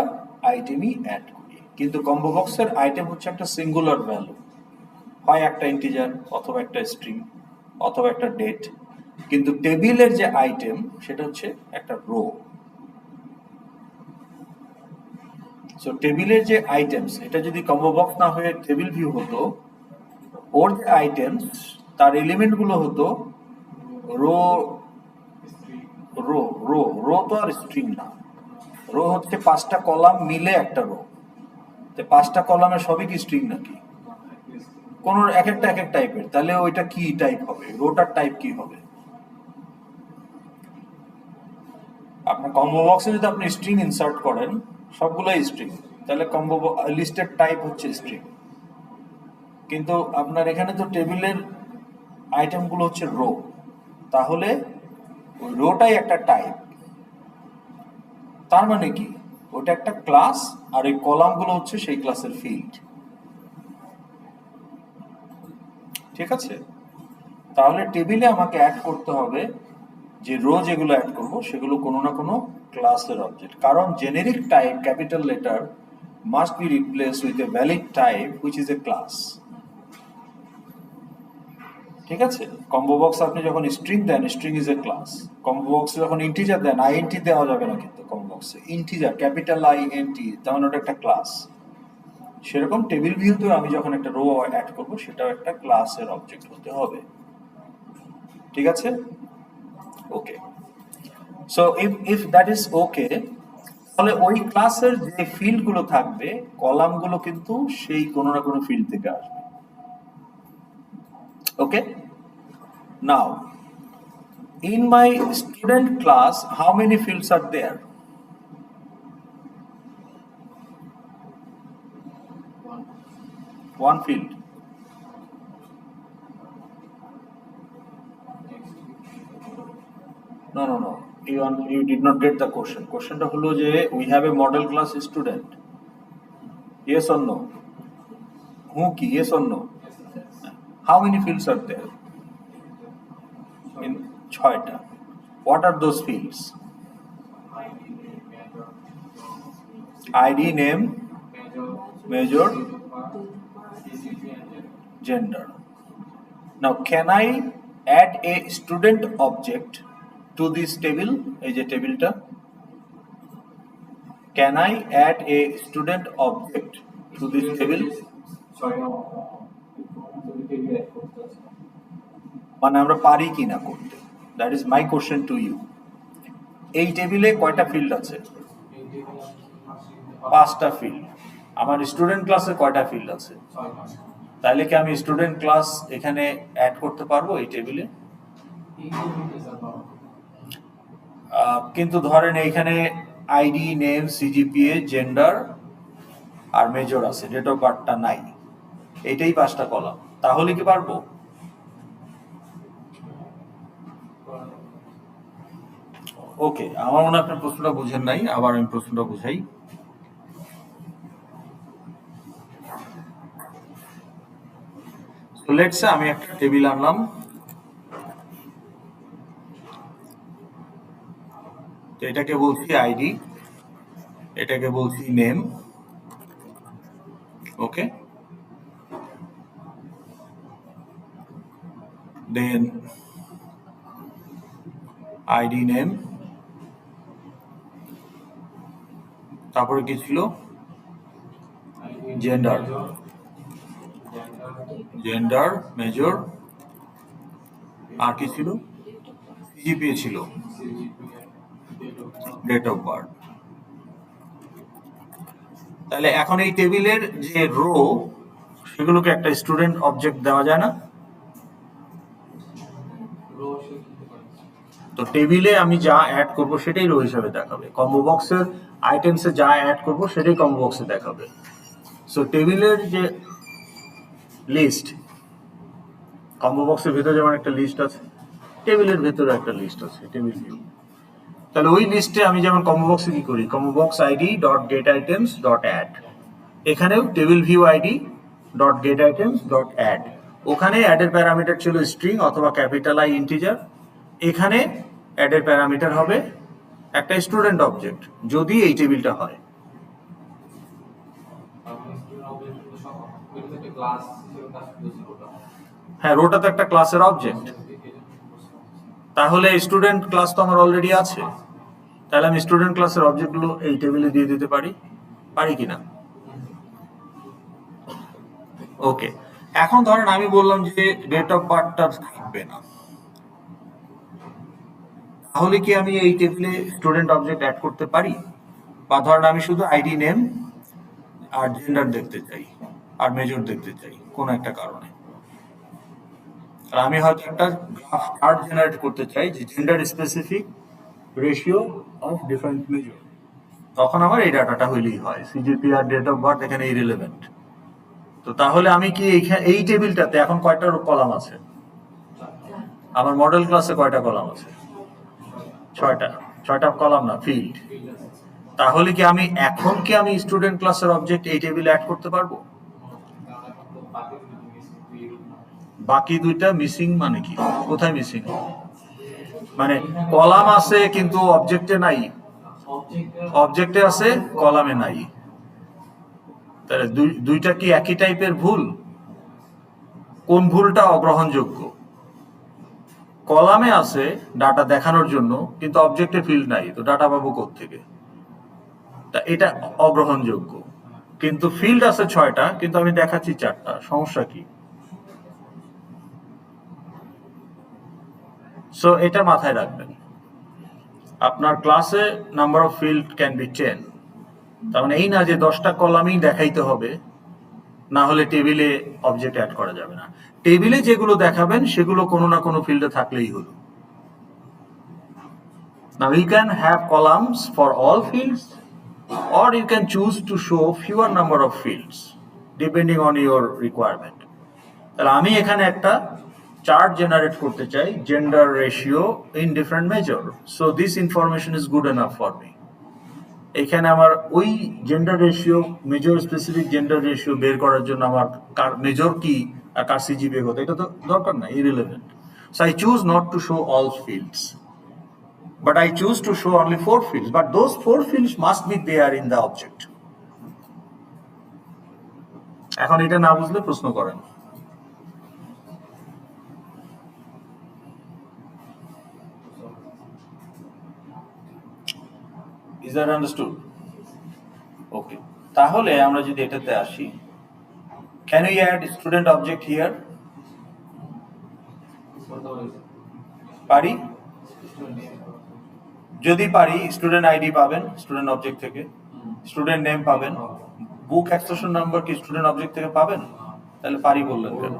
[SPEAKER 1] আইটেমই অ্যাড করি, কিন্তু কম্বো বক্সের আইটেম হচ্ছে একটা সিঙ্গুলার ভ্যালু, হয় একটা ইন্টিজার অথবা একটা স্ট্রিং অথবা একটা ডেট। কিন্তু টেবিলের যে আইটেম সেটা হচ্ছে একটা রো। সো টেবিলের যে আইটেমস, এটা যদি কম্বো বক্স না হয়ে টেবিল ভিউ হতো, ওর যে আইটেমস তার এলিমেন্ট গুলো হতো রো। রো রো রো তো আর স্ট্রিং না, রো হচ্ছে 5টা কলাম মিলে একটা রো। 5টা কলামে সবই কি স্ট্রিং নাকি? কোন এক একটা টাইপের, তাহলে ওইটা কি টাইপ হবে? রোটার টাইপ কি হবে? আপনার কম্বো বক্সে যদি আপনি স্ট্রিং ইনসার্ট করেন, সবগুলোই স্ট্রিং, তাহলে কম্বো লিস্টের টাইপ হচ্ছে স্ট্রিং। কিন্তু আপনার এখানে তো টেবিলের আইটেমগুলো হচ্ছে রো, তাহলে ওই রোটাই একটা টাইপ। তার মানে কি, ওটা একটা ক্লাস, আর এই কলামগুলো হচ্ছে সেই ক্লাসের ফিল্ড। ঠিক আছে? তাহলে টেবিলে আমাকে অ্যাড করতে হবে যে রো যেগুলো অ্যাড করব সেগুলো কোনো না কোনো ক্লাসের অবজেক্ট, কারণ generic type capital letter must be replaced with a valid type which is a class. ঠিক আছে? কম্বো বক্স আপনি যখন স্ট্রিং দেন, string is a class. Combo বক্সে যখন ইন্টিজার দেন, আইএনটি দেওয়া যাবে না কিন্তু কম্বো বক্সে, ইন্টিজার ক্যাপিটাল আইএনটি, তেমন ওটা একটা ক্লাস। সেরকম টেবিল ভিউতে আমি যখন একটা রো অ্যাড করব সেটাও একটা ক্লাসের অবজেক্ট হতে হবে। ঠিক আছে? Okay. So if that is okay, তাহলে ওই ক্লাসের যে ফিল্ড গুলো থাকবে, কলাম গুলো কিন্তু সেই কোনো না কোনো ফিল্ড থেকে আসবে। ওকে? নাও in my student class, how many fields are there? One field. No. You did not get the question. Question টা হলো যে we have a model class student. Yes or no? Who ki? Yes or no? How many fields are there? In 6টা. What are those fields? ID, name, major, gender. Now can I add a student object to this table? এই যে টেবিলটা, can I add a student object to this table? মানে আমরা পারি কি না করতে, that is my question to you. এই টেবিলে কয়টা ফিল্ড আছে? 5টা ফিল্ড। আমার স্টুডেন্ট ক্লাসে কয়টা ফিল্ড আছে? তাহলে কি আমি স্টুডেন্ট ক্লাস এখানে অ্যাড করতে পারবো এই টেবিলে? কিন্তু ধরেন এইখানে আইডি, নেম, সিজিপিএ, জেন্ডার আর মেজর আছে, ডেট অফ বার্থটা নাই, এইটাই 5টা কলাম, তাহলে কি পারবো? ওকে, আমার মনে হয় আপনার প্রশ্নটা বুঝেন নাই, আবার আমি প্রশ্নটা বুঝাই। তো লেটস সে আমি একটা টেবিল আনলাম, তো এটাকে বলছি আইডি, এটাকে বলছি নেম। ওকে, দেন আইডি, নেম, তারপরে কি ছিল? জেন্ডার, জেন্ডার, মেজর, আর কি ছিল? সিজিপিএ ছিল, ডেট অফ বার্থ। তাহলে এখন এই টেবিলের যে রো, সেগুলোকে একটা স্টুডেন্ট অবজেক্ট দেওয়া যায় না? তো টেবিলে আমি যা অ্যাড করব সেটাই রো হিসাবে দেখাবে, কম্বো বক্সের আইটেমসে যা অ্যাড করব সেটাই কম্বো বক্সে দেখাবে। সো টেবিলের যে লিস্ট, কম্বো বক্সের ভিতরে যেমন একটা লিস্ট আছে, টেবিলের ভিতরে একটা লিস্ট আছে, টেবিল ভিউ। তাহলে ওই লিস্টে আমি যেমন কম্বো বক্সে কি করি, combo box ID dot get items dot add, এখানেও table view ID dot get items dot add, ওখানে অ্যাডের প্যারামিটার ছিল স্ট্রিং অথবা ক্যাপিটাল আই ইন্টিজার, এখানে অ্যাডের প্যারামিটার হবে একটা স্টুডেন্ট অবজেক্ট যদি এই টেবিলটা হয়। হ্যাঁ, রোটা তো একটা ক্লাসের অবজেক্ট, তাহলে স্টুডেন্ট ক্লাস তো আমার অলরেডি আছে, তাহলে আমি স্টুডেন্ট ক্লাসের অবজেক্টগুলো এই টেবিলে দিয়ে দিতে পারি, পারি কিনা? ওকে, এখন ধরেন আমি বললাম যে ডেট অফ বার্থটা থাকবে না, তাহলে কি আমি এই টেবিলে স্টুডেন্ট অবজেক্ট অ্যাড করতে পারি? বা ধরেন আমি শুধু আইডি নেম আর জেন্ডার দেখতে চাই আর মেজর দেখতে চাই কোন একটা কারণে, আর আমি হয়তো একটা গ্রাফ চার্ট জেনারেট করতে চাই যে gender specific ratio of different major, তখন আমার এই ডাটাটা হইলেই হয়, সিজিপি আর ডেট অফ বার্থ এখানে ইররিলেভেন্ট। তো তাহলে আমি কি এই টেবিলটাতে এখন কয়টা কলাম আছে? আমার মডেল ক্লাসে কয়টা কলাম আছে? 6টা। 6টা কলাম না, ফিল্ড। তাহলে কি আমি এখন কি আমি স্টুডেন্ট ক্লাসের অবজেক্ট এই টেবিলে অ্যাড করতে পারবো? বাকি দুইটা মিসিং মানে কি? কোথায় মিসিং? মানে কলাম আছে কিন্তু অবজেক্টে নাই, অবজেক্টে আছে কলামে নাই, তাহলে দুইটা কি একই টাইপের ভুল? কোন ভুলটা অগ্রহণযোগ্য? কলামে আছে ডাটা দেখানোর জন্য কিন্তু অবজেক্টে ফিল্ড নাই, তো ডাটা পাবো কোত্থেকে? তা এটা অগ্রহণযোগ্য। কিন্তু ফিল্ড আছে 6টা কিন্তু আমি দেখাচ্ছি 4টা, সমস্যা কি? সো এটা মাথায় রাখবেন, আপনার ক্লাসে number of field can be 10, তার মানে এই না যে 10টা কলামই দেখাইতে হবে, না হলে টেবিলে অবজেক্ট অ্যাড করা যাবে না। টেবিলে যেগুলো দেখাবেন সেগুলো কোনো না কোনো ফিল্ডে থাকলেই হলো। Now you can have columns for all fields or you can choose to show fewer number of fields depending on your requirement. তাহলে আমি এখানে একটা চার্ট জেনারেট করতে চাই, gender ratio in different major, so this information is good enough for me. এখানে আমার ওই gender ratio, major specific gender ratio বের করার জন্য আমার কার মেজর কি আর কার সিজিপিএ কত এটা তো দরকার না, irrelevant. So I choose not to show all fields, but I choose to show only 4 fields, but those 4 fields must be there in the object. এখন এটা না বুঝলে প্রশ্ন করেন। Is that understood? Okay. তাহলে আমরা যদি এটাতে আসি, can we add student object here? পারি? যদি পারি স্টুডেন্ট আইডি পাবেন স্টুডেন্ট অবজেক্ট থেকে, স্টুডেন্ট নেম পাবেন, বুক এক্সটেনশন নাম্বার কি স্টুডেন্ট অবজেক্ট থেকে পাবেন? তাহলে পারি বললেন কেন?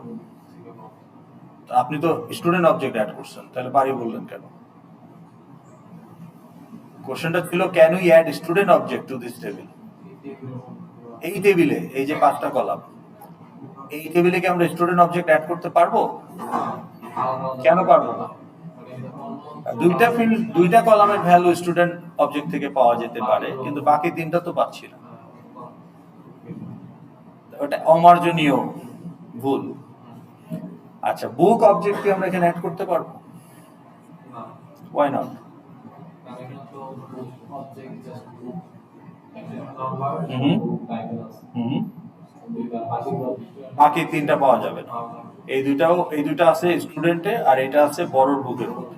[SPEAKER 1] আপনি তো স্টুডেন্ট অবজেক্ট অ্যাড করছেন, তাহলে পারি বললেন কেন? কোশ্চেনটা ছিল can we add student object to this table? এই টেবিলে এই যে 5টা কলাম, এই টেবিলে কি আমরা স্টুডেন্ট অবজেক্ট অ্যাড করতে পারবো? কেন পারবো না? দুইটা ফিল্ড, দুইটা কলামের ভ্যালু স্টুডেন্ট অবজেক্ট থেকে পাওয়া যেতে পারে কিন্তু বাকি 3টা তো পাচ্ছি না, ওটা অমার্জনীয় ভুল। আচ্ছা, বুক অবজেক্ট কি আমরা এখানে অ্যাড করতে পারবো? Why not? বাকি 3টা পাওয়া যাবে না, এই দুইটা আছে স্টুডেন্টে আর এটা আছে বড়র বুকের মধ্যে,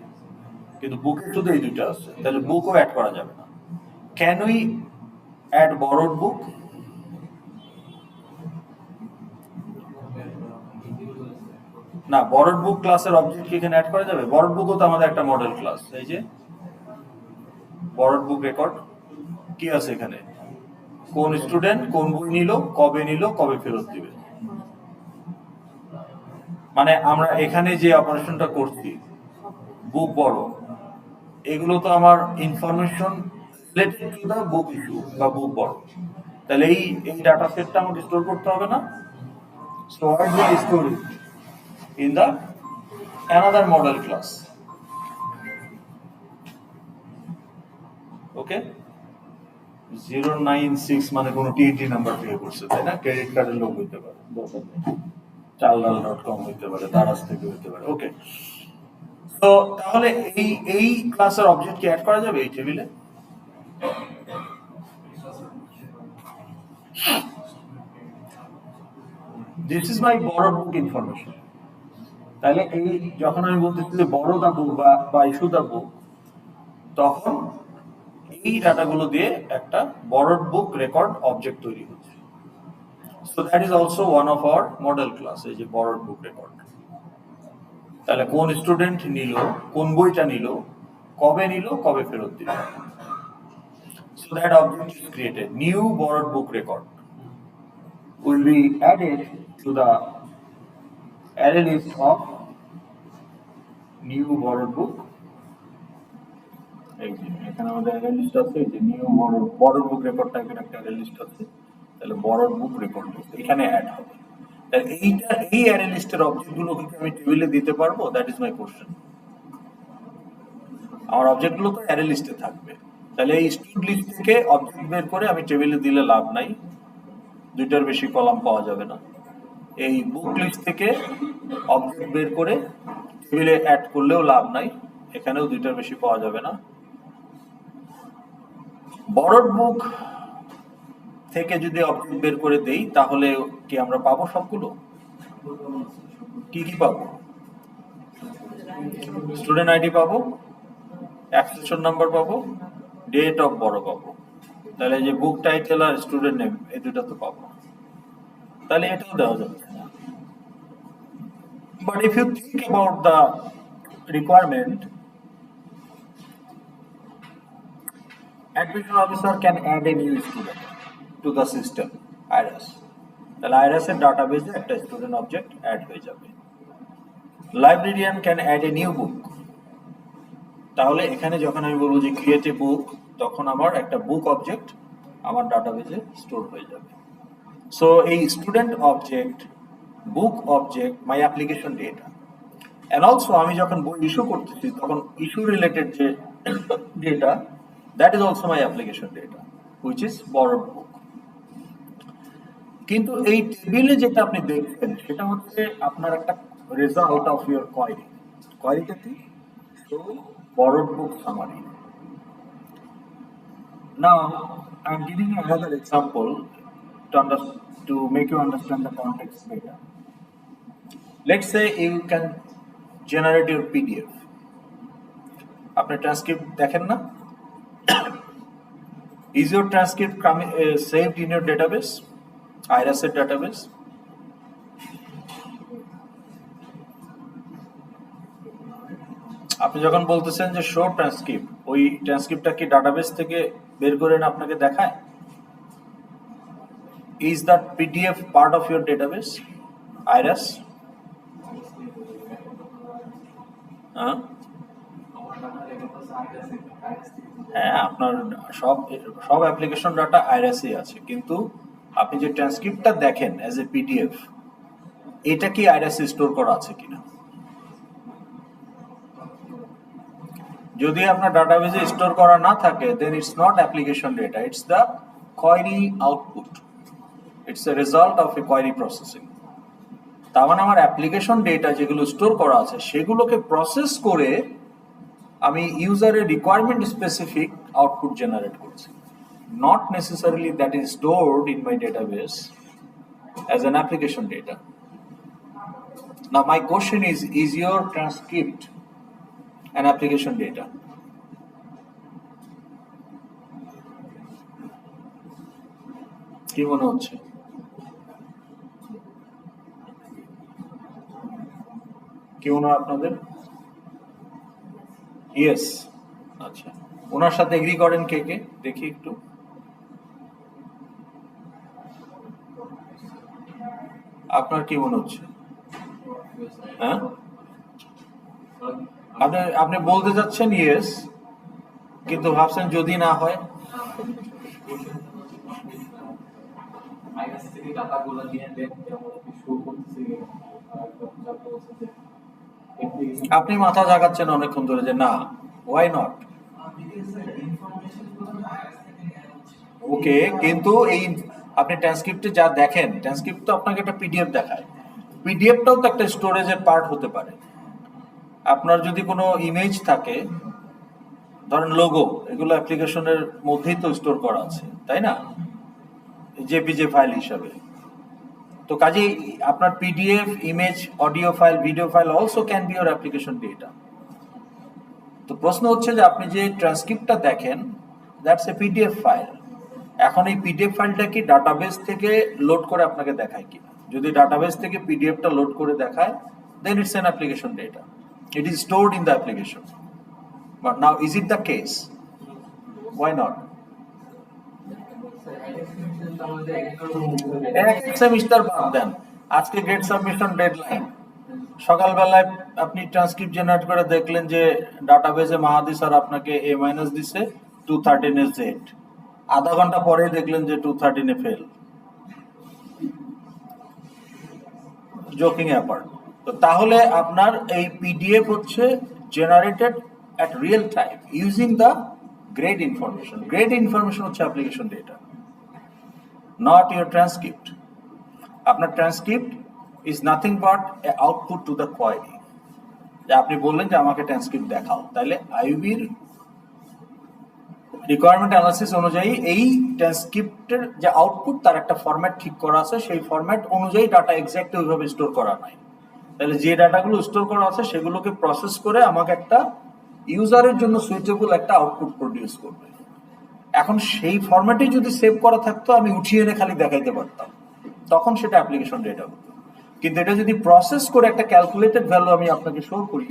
[SPEAKER 1] কিন্তু বুকে শুধু এই দুইটা আছে, তাহলে বুকও অ্যাড করা যাবে না। ক্যান উই অ্যাড বড়র বুক? না, বড়র বুক ক্লাসের অবজেক্ট কি এখানে অ্যাড করা যাবে? বড়র বুকও তো আমাদের একটা মডেল ক্লাস, এই যে বড়র বুক রেকর্ড কি আছে এখানে, কোন স্টুডেন্ট কোন বই নিল, কবে ফেরত দিবে। মানে আমরা এখানে যে অপারেশনটা করছি বুক বড়, এগুলো তো আমার information related to the book issue বা বুক বড়, তাহলে এই ডাটা সেটটা আমাকে স্টোর করতে হবে না? So what will store it in the another model class. Okay 096 মানে কোনো টিটি নাম্বার পে করছে তাই না, ক্রেডিট কার্ডের লোক হইতে পারে, চালডাল.com হইতে পারে, দারাজ থেকে হইতে পারে। ওকে, তো তাহলে এই ক্লাসের অবজেক্ট কি অ্যাড করা যাবে এই টেবিলে? This is my borrowed book information. তাহলে এই যখন আমি বলতেছি যে বড় দা বুক বা ইস্যু দা বুক, তখন এই ডাটাগুলো দিয়ে একটা বরোড বুক রেকর্ড অবজেক্ট তৈরি হচ্ছে। So that is also one of our model class, এই যে বরোড বুক রেকর্ড। তাহলে কোন স্টুডেন্ট নিল, কোন বইটা নিল, কবে নিল, কবে ফেরত দিল। So that object is created. New borrowed book record will be added to the array list of new borrowed book. এখানে আমাদের array list আছে, এই যে new borrowed book record টাইপের একটা array list আছে। তাহলে borrowed book record এখানে অ্যাড হবে। তাহলে এই array list এর অবজেক্ট গুলো কি আমি টেবিলে দিতে পারবো? That is my question. আমার অবজেক্ট গুলো তো অ্যারে লিস্টে থাকবে, তাহলে এই স্টুড লিস্ট থেকে অবজেক্ট বের করে আমি টেবিলে দিলে লাভ নাই, দুইটার বেশি কলাম পাওয়া যাবে না। এই বুক লিস্ট থেকে অবজেক্ট বের করে টেবিলে অ্যাড করলেও লাভ নাই, এখানেও দুইটার বেশি পাওয়া যাবে না। বরোড বুক থেকে যদি অবজেক্ট বের করে দেই তাহলে কি আমরা পাবো সবগুলো? কি কি পাবো? স্টুডেন্ট আইডি পাবো, অ্যাক্সেশন নাম্বার পাবো, ডেট অফ বড় পাবো। তাহলে যে বুক টাইটেল আর স্টুডেন্ট নেম এই দুটো তো পাবো, তাহলে এটাও দেওয়া যাবে। But if you think about the requirement, admission officer can add a new student to the system iris, তাহলে iris এর ডাটাবেসে একটা স্টুডেন্ট অবজেক্ট অ্যাড হয়ে যাবে। Librarian can add a new book, তাহলে এখানে যখন আমি বলবো যে ক্রিয়েট এ বুক, তখন আমার একটা বুক অবজেক্ট আমার ডাটাবেসে স্টোর হয়ে যাবে। সো এই student object, book object, my application data, and also আমি যখন বই ইস্যু করতেছি তখন ইস্যু রিলেটেড যে ডেটা, that is also my application data which is borrowed book. কিন্তু এই টেবিলে যেটা আপনি দেখছেন সেটা হচ্ছে আপনার একটা রেজাল্ট অফ ইউর কোয়েরি। কোয়েরিটা কি? So borrowed book summary. Now, I am giving you another example to make you understand the context better. Let's say you can generate your PDF. আপনি ট্রান্সক্রিপ্ট দেখেন না? Is your transcript saved in your database? IRS database? আপনি যখন বলতেছেন যে show transcript, ওই ট্রান্সক্রিপ্টটা কি database থেকে বের করে না আপনাকে দেখায়? Is that PDF part of your database IRAS? হ্যাঁ, আপনার সব অ্যাপ্লিকেশন ডাটা আইরাসই আছে, কিন্তু আপনি যে ট্রান্সক্রিপ্টটা দেখেন অ্যাজ এ পিডিএফ, এটা কি আইরাসে স্টোর করা আছে কিনা? যদি আপনার ডাটাবেসে স্টোর করা না থাকে, then it's not application data, it's the query output, it's a result of a query processing. তার মানে আমার অ্যাপ্লিকেশন ডেটা যেগুলো স্টোর করা আছে সেগুলোকে প্রসেস করে আমি ইউজারের রিকোয়ারমেন্ট স্পেসিফিক আউটপুট জেনারেট করছি, not necessarily that is stored in my database as an application data. Now my question is your transcript an application data? কি মনে হচ্ছে? কি মনে হয় আপনাদের? ইয়েস। আচ্ছা, ওনার সাথে এগ্রি করেন কে কে? দেখি একটু। আপনার কি মনে হচ্ছে? হ্যাঁ, আপনি বলতে যাচ্ছেন ইয়েস, কিন্তু ভাবছেন যদি না হয়। আপনি মাথা জাগাচ্ছেন অনেকক্ষণ ধরে যে না, ওয়াই নট? ওকে, কিন্তু এই আপনি ট্রান্সক্রিপ্টে যা দেখেন, ট্রান্সক্রিপ্ট তো আপনাকে একটা পিডিএফ দেখায়, পিডিএফটাও তো একটা স্টোরেজের পার্ট হতে পারে। আপনার যদি কোনো ইমেজ থাকে, ধরেন লোগো, এগুলো অ্যাপ্লিকেশনের মধ্যেই তো স্টোর করা আছে, তাই না, জেপিজে ফাইল হিসাবে। তো কাজেই আপনার PDF, image, audio file, video file also can B your application data. তো প্রশ্ন হচ্ছে যে আপনি যে ট্রান্সক্রিপ্টটা দেখেন, দ্যাটস এ পিডিএফ ফাইল। এখন এই পিডিএফ ফাইলটা কি ডাটাবেস থেকে লোড করে আপনাকে দেখায় কিনা? যদি ডাটাবেস থেকে পিডিএফটা লোড করে দেখায়, then it's an application data. It is stored in the application. But now, is it the case? Why not? এক সেমিস্টার বাদ দেন, আজকে গ্রেড সাবমিশন ডেডলাইন, সকালবেলায় আপনি ট্রান্সক্রিপ্ট জেনারেট করে দেখলেন যে ডাটাবেসে মাহাদি স্যার আপনাকে এ মাইনাস দিছে 213 এ জেড, আধা ঘন্টা পরে দেখলেন যে 213 এ ফেল। Joking apart. তো তাহলে আপনার এই পিডিএফ হচ্ছে generated at real time using the grade information. Grade information হচ্ছে application data, not your transcript. আপনার transcript is nothing but a output to the query. যে আপনি বললেন যে আমাকে ট্রান্সক্রিপ্ট দেখাও, তাহলে আইবির রিকোয়ারমেন্ট অ্যানালিসিস অনুযায়ী এই ট্রান্সক্রিপ্টের যে আউটপুট, তার একটা ফরম্যাট ঠিক করা আছে, সেই ফরম্যাট অনুযায়ী ডাটা এক্স্যাক্ট ওইভাবে স্টোর করা নাই। তাহলে যে ডাটাগুলো স্টোর করা আছে সেগুলোকে প্রসেস করে আমাকে একটা ইউজারের জন্য সুইটেবল একটা আউটপুট প্রডিউস করবে। এখন সেই ফরম্যাটে যদি সেভ করা থাকতো, আমি উঠিয়ে এনে খালি দেখাইতে পারতাম, তখন সেটা অ্যাপ্লিকেশন ডেটা হতো। কিন্তু এটা যদি প্রসেস করে একটা ক্যালকুলেটেড ভ্যালু আমি আপনাকে শো করি,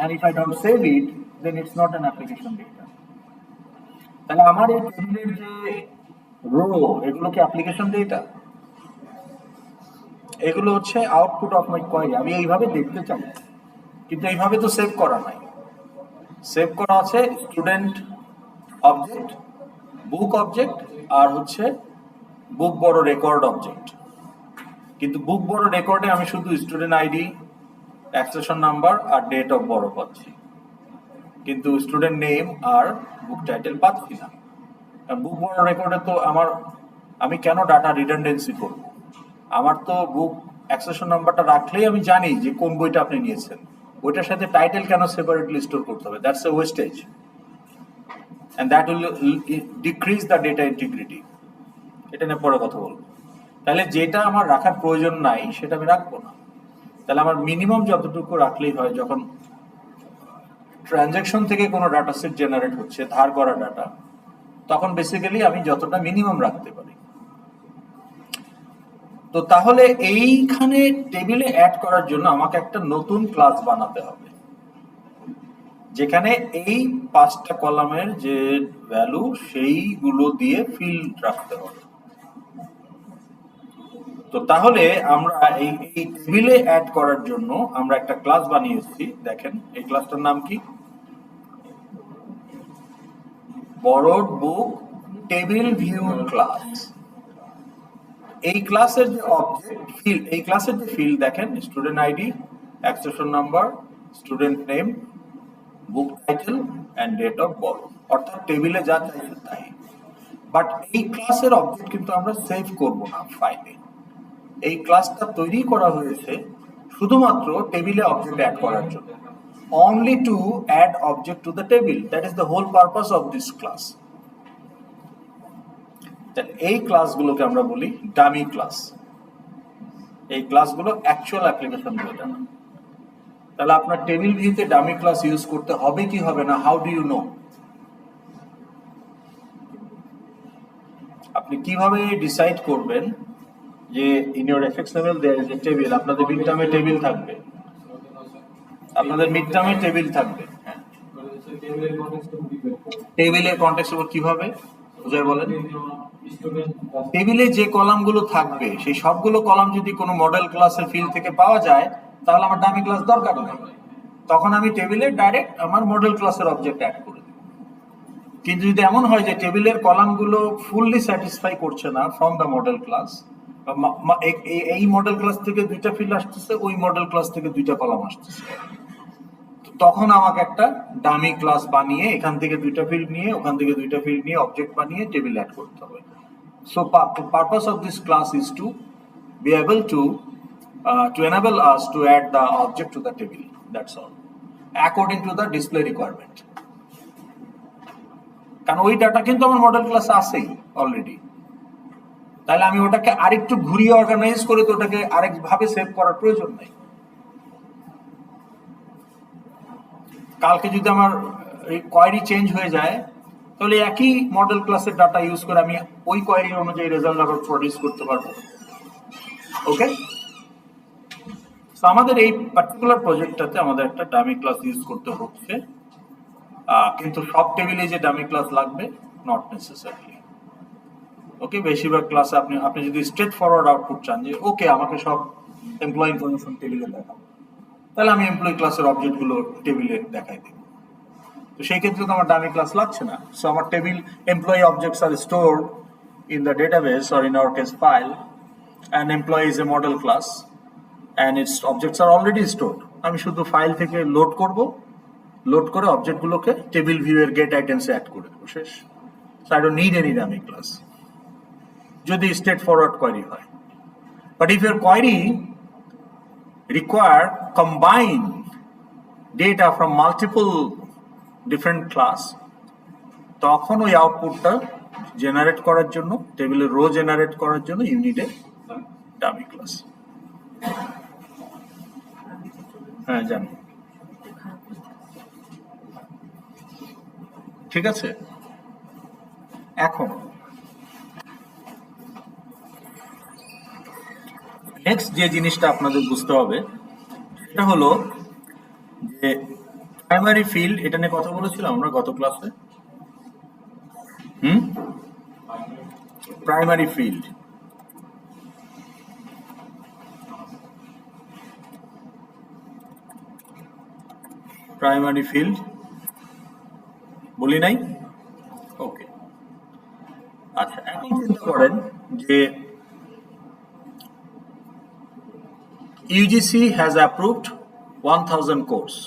[SPEAKER 1] and if I don't save it, then it's not an application data. তাহলে আমার এই টেবিলের যে রো, এগুলো কি অ্যাপ্লিকেশন ডেটা? এগুলো হচ্ছে আউটপুট অফ মাই কোয়েরি। আমি এইভাবে দেখতে চাই, কিন্তু এইভাবে তো সেভ করা নাই। সেভ করা আছে স্টুডেন্ট অবজেক্ট, বুক অবজেক্ট, আর হচ্ছে বুক বড় রেকর্ড অবজেক্ট। কিন্তু বুক বড় রেকর্ডে আমি শুধু স্টুডেন্ট আইডি, অ্যাক্সেশন নাম্বার আর ডেট অফ বড় পাচ্ছি, কিন্তু স্টুডেন্ট নেম আর বুক টাইটেল পাচ্ছি না। বুক বড় রেকর্ডে তো আমি কেন ডাটা রিডান্ডেন্সি করব? আমার তো বুক অ্যাক্সেশন নাম্বারটা রাখলেই আমি জানি যে কোন বইটা আপনি নিয়েছেন, ওইটার সাথে টাইটেল কেন সেপারেটলি স্টোর করতে হবে? That's a wastage, and that will decrease the data integrity. এটা নিয়ে পরে কথা বলবো। তাহলে যেটা আমার রাখার প্রয়োজন নাই সেটা আমি রাখবো না। তাহলে আমার মিনিমাম যতটুকু রাখলেই হয়, যখন ট্রানজাকশন থেকে কোনো ডাটা সেট জেনারেট হচ্ছে, ধার করা ডাটা, তখন বেসিক্যালি আমি যতটা মিনিমাম রাখতে পারি। তো তাহলে এইখানে টেবিলে অ্যাড করার জন্য আমাকে একটা নতুন ক্লাস বানাতে হবে, যেখানে এই 5টা কলামের যে ভ্যালু সেইগুলো দিয়ে ফিল্ড রাখতে হবে। তো তাহলে আমরা এই টেবিলে অ্যাড করার জন্য আমরা একটা ক্লাস বানিয়েছি। দেখেন এই ক্লাসটার নাম কি? বরোড বুক টেবিল ভিউ ক্লাস। এই ক্লাসের যে অবজেক্ট ফিল্ড, এই ক্লাসের যে ফিল্ড দেখেন, student ID, accession number, student name, book title and date of birth, অর্থাৎ টেবিলে যা চাইছে তাই। বাট এই ক্লাসের অবজেক্ট কিন্তু আমরা সেভ করব না ফাইলে। এই ক্লাসটা তৈরি করা হয়েছে শুধুমাত্র টেবিলে অবজেক্ট অ্যাড করার জন্য, only to add object to the table. That is the whole purpose of this class. এই ক্লাসগুলোকে আমরা বলি ডামি ক্লাস। এই ক্লাসগুলো অ্যাকচুয়াল অ্যাপ্লিকেশন ডেটা না। তাহলে আপনার টেবিল ভিউতে ডামি ক্লাস ইউজ করতে হবে কি হবে না, হাউ ডু ইউ নো? আপনি কিভাবে ডিসাইড করবেন যে in your FXML there is a table? আপনাদের মিড টার্মে টেবিল থাকবে, আপনাদের মিড টার্মে টেবিল থাকবে। হ্যাঁ, টেবিলের কনটেক্সট উপর কিভাবে বুঝায় বলেন? টেবিলে যে কলামগুলো থাকবে সেই সবগুলো কলাম যদি কোনো মডেল ক্লাসের ফিল্ড থেকে পাওয়া যায়, তাহলে আমার ডামি ক্লাস দরকার নেই। তখন আমি টেবিলে ডাইরেক্ট আমার মডেল ক্লাসের অবজেক্ট অ্যাড করে দেব। কিন্তু যদি এমন হয় যে টেবিলের কলামগুলো ফুললি স্যাটিসফাই করছে না ফ্রম দ্য মডেল ক্লাস, এই মডেল ক্লাস থেকে 2টা ফিল্ড আসতেছে, ওই মডেল ক্লাস থেকে 2টা কলাম আসতেছে, তখন আমাকে একটা ডামি ক্লাস বানিয়ে এখান থেকে দুইটা ফিল্ড নিয়ে ওখান থেকে দুইটা ফিল্ড নিয়ে অবজেক্ট বানিয়ে টেবিল অ্যাড করতে হবে। So purpose of this class is to be able to enable us to add the object to the table. That's all. According to the display requirement. কারণ ওই ডাটা কিন্তু আমার model ক্লাসে আছেই already, তাহলে আমি ওটাকে আরেকটু ঘুরিয়ে অর্গানাইজ করে তো ওটাকে আরেক ভাবে সেভ করার প্রয়োজন নাই। কালকে যদি আমার কোয়েরি চেঞ্জ হয়ে যায় তাহলে একই মডেল ক্লাসের ডাটা ইউজ করে আমি ওই কোয়েরি অনুযায়ী রেজাল্ট আবার প্রডিউস করতে পারবো। ওকে, তো আমাদের এই পার্টিকুলার প্রজেক্টটাতে আমাদের একটা ডামি ক্লাস ইউজ করতে হচ্ছে, কিন্তু সব টেবিলে যে ডামি ক্লাস লাগবে নট নেসেসারি। ওকে, বেশিরভাগ ক্লাসে আপনি যদি স্ট্রেট ফরওয়ার্ড আউটপুট চান যে ওকে আমাকে সব এমপ্লয়ি ইনফরমেশন টেবিলে দেখাও, তাহলে আমি এমপ্লয়ি ক্লাসের অবজেক্টগুলো টেবিলে দেখাই দেব। তো সেই ক্ষেত্রে তো আমার ডামি ক্লাস লাগছে না। সো আমার table employee objects R stored in the database or in our case file, and employee is a model class and its objects are already stored. আমি শুধু ফাইল থেকে লোড করব, লোড করে অবজেক্টগুলোকে table view এর gate আইটেমসে add করে দেব, শেষ। So I don't need any dummy class যদি straight forward query হয়। But if your query require combine data from multiple different class, তখন ওই আউটপুটটা জেনারেট করার জন্য, টেবিলের রো জেনারেট করার জন্য you need a dummy class. হ্যাঁ জানি, ঠিক আছে। এখন নেক্সট যে জিনিসটা আপনাদের বুঝতে হবে সেটা হলো যে প্রাইমারি ফিল্ড, এটা নিয়ে কথা বলেছিলাম আমরা গত ক্লাসে। প্রাইমারি ফিল্ড, প্রাইমারি ফিল্ড বলি নাই? ওকে, আচ্ছা এখন চিন্তা করেন যে UGC has approved 1000 course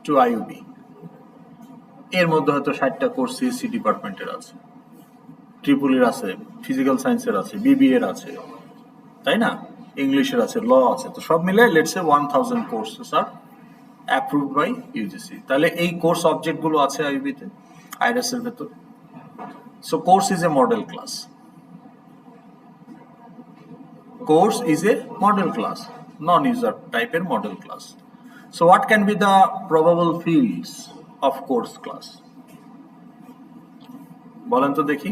[SPEAKER 1] to IUB, এর মধ্যে হয়তো 60টা কোর্স সিএসসি ডিপার্টমেন্টের আছে, ট্রিপলের আছে, ফিজিক্যাল সায়েন্সের আছে, বিবিএ এর আছে, তাই না, ইংলিশের আছে, ল আছে, তো সব মিলে let's say 1000 courses are approved by UGC. তাহলে এই কোর্স অবজেক্ট গুলো আছে আইউবিতে, আইরাস এর ভেতর। So course is a model class, course is a model class, non user টাইপের model class. So what can be the probable fields of course class? বলেন তো দেখি,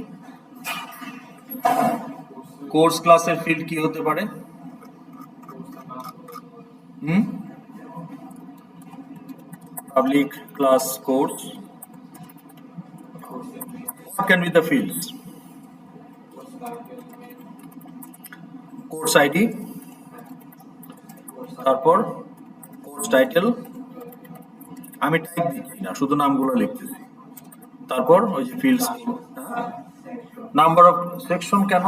[SPEAKER 1] কোর্স ক্লাসের ফিল্ড কি হতে পারে? Public class course, what can be the fields? Course ID, তারপর course title, আমি টাইপ দিচ্ছি না, শুধু নামগুলো লিখতেছি, তারপর ওই যে ফিল্ডস, নাম্বার অফ সেকশন। কেন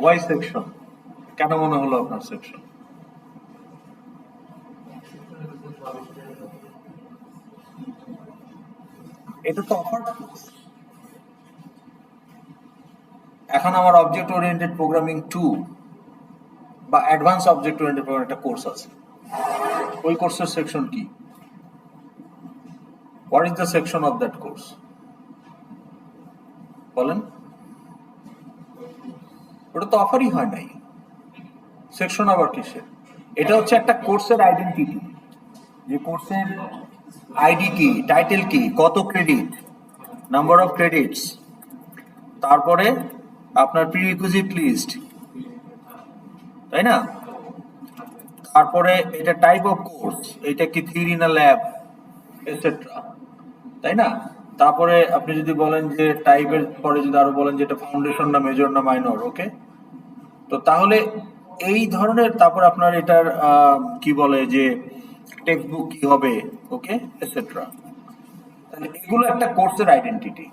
[SPEAKER 1] ওয়াই সেকশন? কেন মনে হলো আপনার সেকশন? এটা তো অফার। এখন আমার অবজেক্ট ওরিয়েন্টেড প্রোগ্রামিং 2 বা অ্যাডভান্স অবজেক্ট ওরিয়েন্টেড প্রোগ্রামিং একটা কোর্স আছে, ওই কোর্সের সেকশন কি? What is the section of that course? বলেন। ওটা তো অফারই হয় নাই, সেকশন আবার কিসের? এটা হচ্ছে একটা কোর্সের আইডেন্টিটি, যে কোর্সের আইডি কি, টাইটেল কি, কত ক্রেডিট, নাম্বার অফ ক্রেডিটস, তারপরে আপনার প্রিরিকুইজিট লিস্ট, তাই না, তারপরে এটা টাইপ অফ কোর্স, এটা কি থিওরি না ল্যাব, এটসেট্রা, তাই না। তারপরে আপনি যদি বলেন যে টাইপের পরে যদি আরো বলেন যে এটা ফাউন্ডেশন না মেজর না মাইনর, ওকে, তো তাহলে এই ধরনের, তারপর আপনার এটার কি বলে যে টেক্সট বুক কি হবে, ওকে, এটসেট্রা। তাহলে এগুলো একটা কোর্সের আইডেন্টিটি।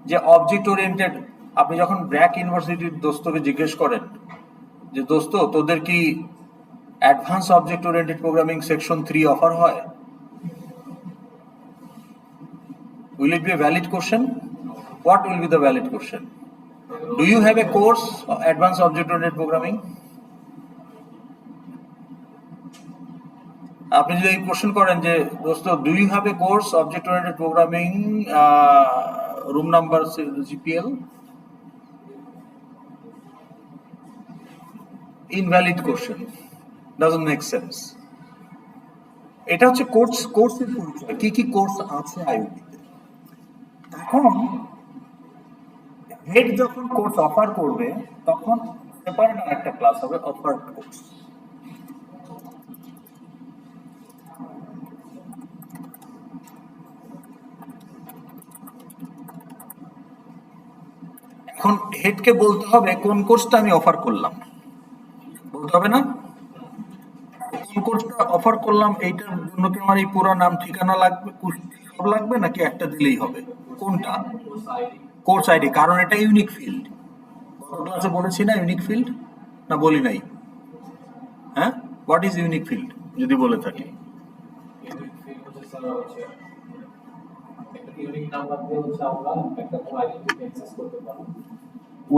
[SPEAKER 1] যে অবজেক্ট ওরিয়েন্টেড, আপনি যখন ব্র্যাক ইউনিভার্সিটির দোস্তকে জিজ্ঞেস করেন যে দোস্ত তোদের কি advance object oriented programming section 3 offer হয়? Will it be a valid question? What will be the valid question? Do you have a course of advanced object oriented programming? আপনি যদি এই কোশ্চেন করেন যে দোস্ত do you have a course object oriented programming room number GPL, invalid question, doesn't make sense. এটা হচ্ছে কোর্সের পরিচয়, কি কি কোর্স আছে আইওটিতে। এখন হেড যখন কোর্স অফার করবে তখন সেপারেট একটা ক্লাস হবে অফার্ড কোর্স। এখন হেডকে বলতে হবে কোন কোর্সটা আমি অফার করলাম, বলতে হবে না? কোন কোর্সটা অফার করলাম এইটার জন্য কি আমার এই পুরো নাম ঠিকানা লাগবে, সব লাগবে, নাকি একটা দিলেই হবে? কোনটা? কোর্স আইডি, কারণ এটা ইউনিক ফিল্ড। গত ক্লাসে বলেছি না ইউনিক ফিল্ড, না বলি নাই? হ্যাঁ, হোয়াট ইজ ইউনিক ফিল্ড যদি বলে থাকি?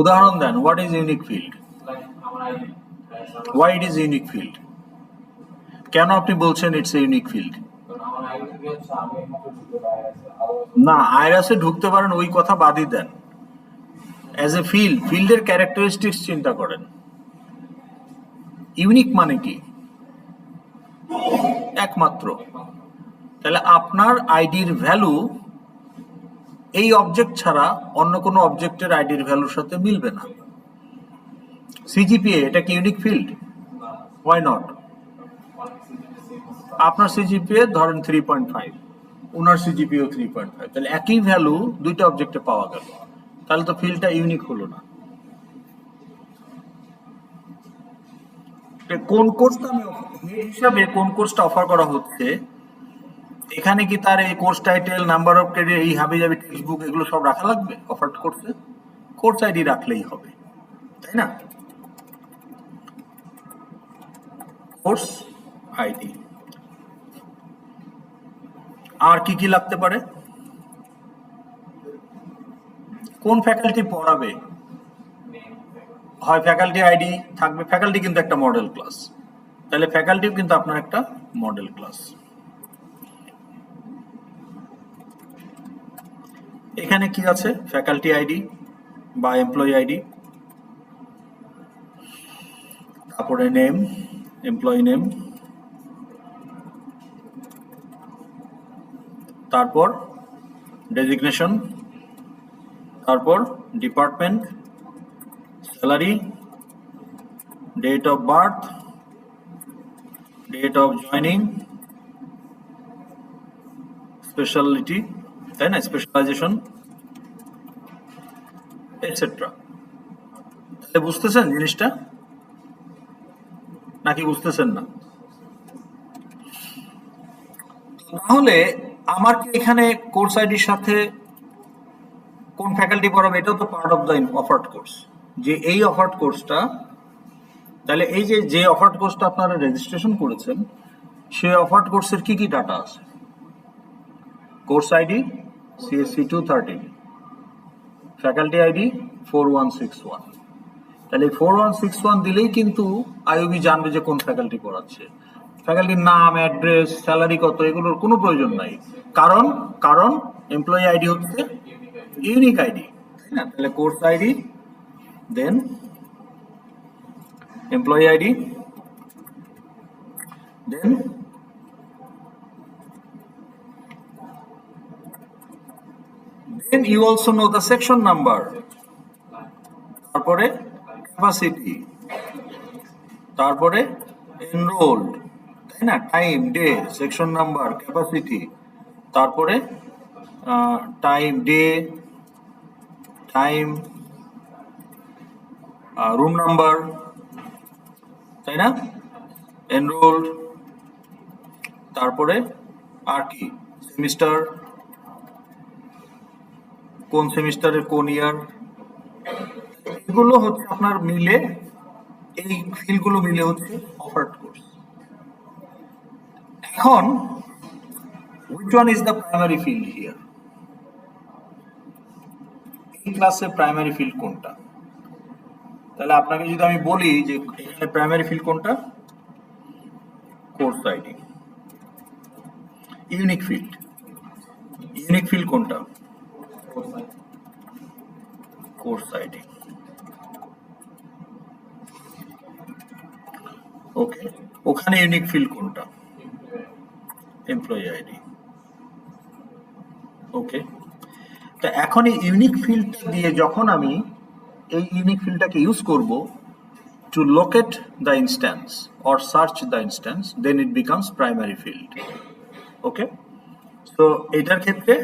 [SPEAKER 1] উদাহরণ দেন, what is unique field, why it is unique field, কেন আপনি বলছেন ইটস এ ইউনিক ফিল্ড? না, আইরাসে ঢুকতে পারেন ওই কথা বাদই দেন। অ্যাজ এ ফিল্ডের ক্যারেক্টারিস্টিক্স চিন্তা করেন। ইউনিক মানে কি? একমাত্র। তাহলে আপনার আইডির ভ্যালু এই অবজেক্ট ছাড়া অন্য কোনো অবজেক্টের আইডির ভ্যালুর সাথে মিলবে না। সিজিপিএ এটা কি ইউনিক ফিল্ড? Why not? আপনার সিজিপিএ ধরেন 3.5, ওনার সিজিপিএ 3.5, তাহলে একই ভ্যালু দুইটা অবজেক্টে পাওয়া গেল, তাহলে তো ফিল্ডটা ইউনিক হলো না। কোন কোর্সটা হিসাবে কোন কোর্সটা অফার করা হচ্ছে, এখানে কি তার এই course title, number of credit, এই হাবি জাবি টেক্সট বুক এগুলো সব রাখা লাগবে? অফার কোর্সে কোর্স আইডি রাখলেই হবে, তাই না? Course ID. আর কি কি লাগতে পারে? কোন ফ্যাকাল্টি পড়াবে, হয় ফ্যাকাল্টি আইডি থাকবে, ফ্যাকাল্টি কিন্তু একটা মডেল ক্লাস, তাহলে ফ্যাকাল্টিও কিন্তু আপনার একটা মডেল ক্লাস। এখানে কি আছে? ফ্যাকাল্টি আইডি বা এমপ্লয়ি আইডি, তারপরে নেম, এমপ্লয়ি নেম, তারপর ডেজিগনেশন, তারপর department, salary, date of birth, date of joining, speciality, তাই না, স্পেশালাইজেশন, এটসেট্রা। তাহলে বুঝতেছেন জিনিসটা নাকি বুঝতেছেন না? তাহলে আমার কি এখানে কোর্স আইডির সাথে কোন ফ্যাকাল্টি পড়াবে এটাও তো part of the offered course, যে এই অফার্ড কোর্সটা, তাহলে এই যে অফার্ড কোর্সটা আপনারা রেজিস্ট্রেশন করেছেন সেই অফার্ড কোর্সের কি কি ডাটা আছে? Course ID CSC 213, faculty ID 4161, তাহলে 4161 দিলেই কিন্তু আইওবি জানবে যে কোন ফ্যাকাল্টি পড়াচ্ছে। ফ্যাকাল্টির নাম, অ্যাড্রেস, স্যালারি কত, এগুলোর কোনো প্রয়োজন নাই, কারণ এমপ্লয়ি আইডি হচ্ছে ইউনিক আইডি, তাই না? তাহলে course ID, then employee ID, then you also know the section number, তারপরে ক্যাপাসিটি, তারপরে এনরোলড, তাই না, time, day, section number, capacity, তারপরে time, day, time, room number, তাই না, এনরোলড, তারপরে আর কি, সেমিস্টার, কোন সেমিস্টারের কোন ইয়ার, এগুলো হচ্ছে আপনার মিলে, এই ফিল্ডগুলো মিলে হচ্ছে অফার্ড কোর্স। এখন which one is the primary field here? এই ক্লাসে প্রাইমারি ফিল্ড কোনটা? তাহলে আপনাকে যদি আমি বলি যে এখানে প্রাইমারি ফিল্ড কোনটা, কোর্স আইডি। ইউনিক ফিল্ড কোনটা, কোর্স আইডি। ওকে, ওখানে ইউনিক ফিল্ড কোনটা, এমপ্লয়ি আইডি। ওকে, তো এখন এই ইউনিক ফিল্ডটা দিয়ে যখন আমি এই ইউনিক ফিল্ডটাকে ইউজ করব to locate the instance or search the instance, then it becomes primary field. Okay, তো এটার ক্ষেত্রে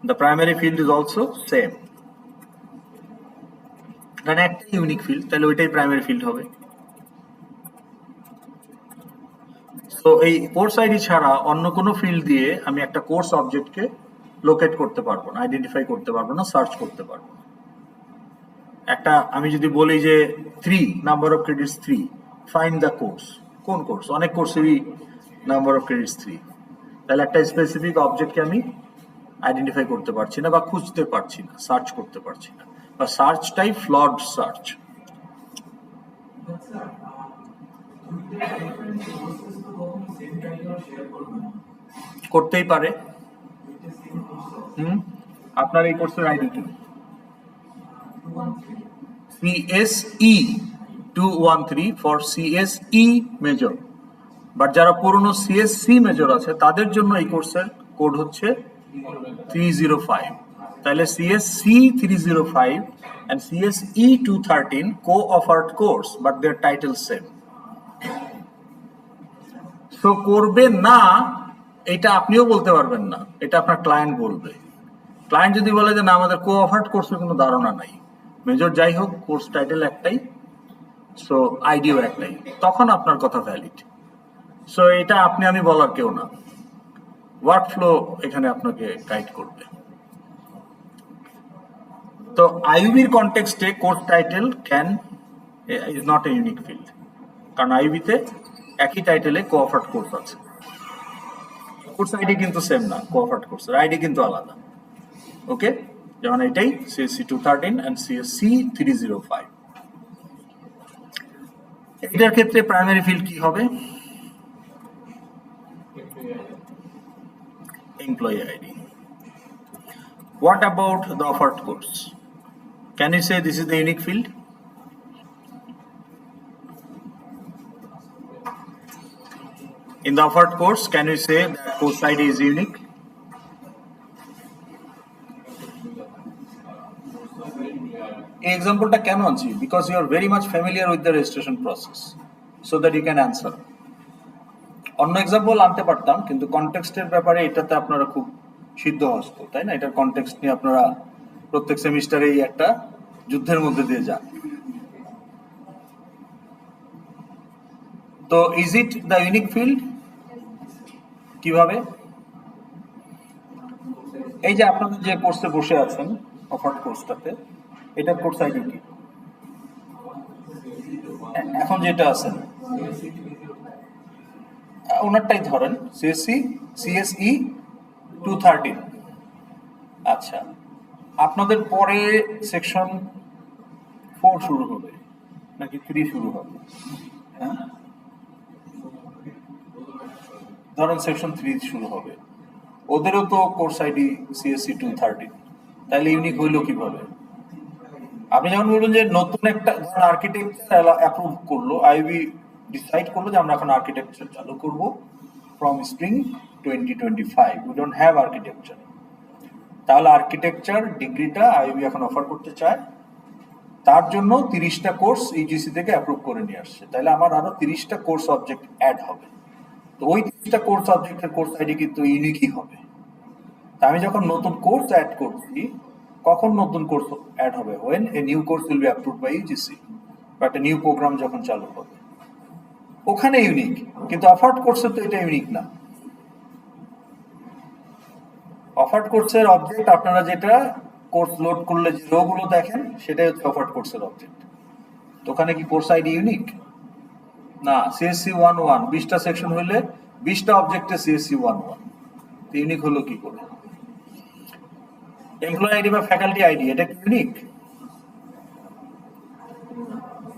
[SPEAKER 1] the primary field is also same, কারণ একটা ইউনিক ফিল্ড, তাহলে ওইটাই প্রাইমারি ফিল্ড হবে। তো এই কোর্স আইডি ছাড়া অন্য কোনো ফিল্ড দিয়ে আমি একটা কোর্স অবজেক্টকে লোকেট করতে পারবো না, আইডেন্টিফাই করতে পারবো না, সার্চ করতে পারবো না। একটা আমি যদি বলি যে 3 number of credits 3, find the course, কোন কোর্স? অনেক কোর্সেরই নাম্বার অফ ক্রেডিটস 3, তাহলে একটা স্পেসিফিক অবজেক্টকে আমি আইডেন্টিফাই করতে পারছি না বা খুঁজতে পারছি না, সার্চ করতে পারছি না, বা সার্চটাই ফ্লড সার্চ। করতেই পারে। আপনার এই কোর্সের আইডি কি? CSE 213 for CSE major, but যারা পুরনো CSC মেজর আছে তাদের জন্য এই কোর্সের কোড হচ্ছে 305। তাহলে CSC 305 and CSE 213 co-offered course, but their title same. So করবে না এটা আপনিও বলতে পারবেন না, এটা আপনার ক্লায়েন্ট বলবে। ক্লায়েন্ট যদি বলে যে না আমাদের কো-অফার্ড কোর্সের কোনো ধারণা নাই, মেজর যাই হোক কোর্স টাইটেল একটাই, সো আইডিও একটাই, তখন আপনার কথা ভ্যালিড। সো এটা আপনি আমি বলার কেউ না, ওয়ার্কফ্লো এখানে আপনাকে গাইড করবে। তো আইইউবির কনটেক্সটে course title can is not a unique field, কারণ আইইউবিতে একই টাইটেলে কো-অফার্ড কোর্স আছে। কোর্স আইডি কিন্তু সেম না, কো-অফার্ড কোর্সের আইডি কিন্তু আলাদা। ওকে, যেমন এটাই CSC 213 and CSC 305। এটার ক্ষেত্রে প্রাইমারি ফিল্ড কি হবে? Employee ID. What about the offered course? Can you say this is the unique field? In the offered course, can you say that course ID is unique? এই এক্সাম্পলটা কেন আনছি? Because you are very much familiar with the registration process, so that you can answer. অন্য example আনতে পারতাম, কিন্তু কনটেক্সটের ব্যাপারে এটাতে আপনারা খুব সিদ্ধহস্ত, তাই না? এটার কনটেক্সট নিয়ে আপনারা প্রত্যেক সেমিস্টারেই একটা যুদ্ধের মধ্যে দিয়ে যান। তো is it the unique field? কিভাবে? এই যে আপনাদের যে কোর্সে বসে আছেন অফার্ড কোর্সটাতে, এটার কোর্স আইডি কি? এখন যেটা আছেন ওনারটাই ধরেন, CSE 213। আচ্ছা, আপনাদের পরে সেকশন 4 শুরু হবে নাকি 3 শুরু হবে? হ্যাঁ, ধরেন সেকশন 3 শুরু হবে, ওদেরও তো কোর্স আইডি CSE 213, তাহলে ইউনিক হইলো কিভাবে? আপনি যেমন বলুন যে নতুন একটা আর্কিটেকচার অ্যাপ্রুভ করলো, আইবি ডিসাইড করলো যে আমরা এখন আর্কিটেকচার চালু করব from spring 2025, we don't have architecture. তাহলে আর্কিটেকচার ডিগ্রিটা আইবি এখন অফার করতে চায়, তার জন্য 30টা কোর্স ইউজিসি থেকে অ্যাপ্রুভ করে নিয়ে আসছে, তাহলে আমার আরো 30টা কোর্স অবজেক্ট অ্যাড হবে। তো ওই 30টা কোর্স অবজেক্টের কোর্স আইডি কিন্তু ইউনিকই হবে। তা আমি যখন নতুন কোর্স অ্যাড করছি, কখন নতুন কোর্স অ্যাড হবে? when a new course will be approved by UGC, but a new program যখন চালু হবে, ওখানে ইউনিক। কিন্তু অফার্ড কোর্সে তো এটা ইউনিক না। অফার্ড কোর্সের অবজেক্ট আপনারা যেটা কোর্স লোড করলে যে রো গুলো দেখেন, সেটাই হচ্ছে অফার্ড কোর্সের অবজেক্ট। তো ওখানে কি কোর্স আইডি ইউনিক না? CSC 11 20টা সেকশন হইলে 20টা অবজেক্টে CSC 1 ইউনিক হলো কি করে? এমপ্লয়ি আইডি বা ফ্যাকাল্টি আইডি এটা কি ইউনিক?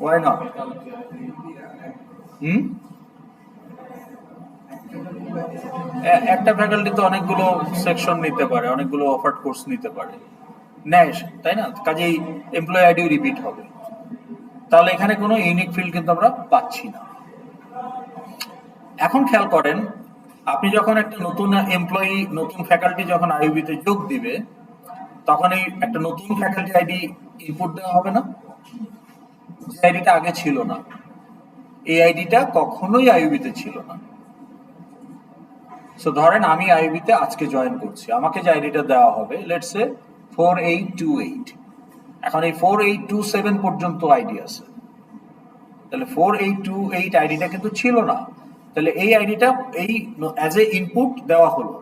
[SPEAKER 1] Why not? একটা ফ্যাকাল্টি তো অনেকগুলো সেকশন নিতে পারে, অনেকগুলো অফার্ড কোর্স নিতে পারে, নেয়, তাই না? কাজেই এমপ্লয়ি আইডিও রিপিট হবে। তাহলে এখানে কোনো ইউনিক ফিল্ড কিন্তু আমরা পাচ্ছি না। এখন খেয়াল করেন, আপনি যখন একটা নতুন এমপ্লয়ি, নতুন ফ্যাকাল্টি যখন আইইউবিতে যোগ দিবে, তখন এই একটা নতুন ফ্যাকাল্টি আইডি ইনপুট দেওয়া হবে না? যে আইডিটা আগে ছিল না, এই আইডিটা কখনোই আইইউবিতে ছিল না। সো ধরেন আমি আইইউবিতে আজকে জয়েন করছি, আমাকে যে আইডিটা দেওয়া হবে লেটস সে 4828, এখন এই 4827 পর্যন্ত আইডি আছে, তাহলে 4828 আইডিটা কিন্তু ছিল না, তাহলে এই আইডিটা এই অ্যাজ এ ইনপুট দেওয়া হলো।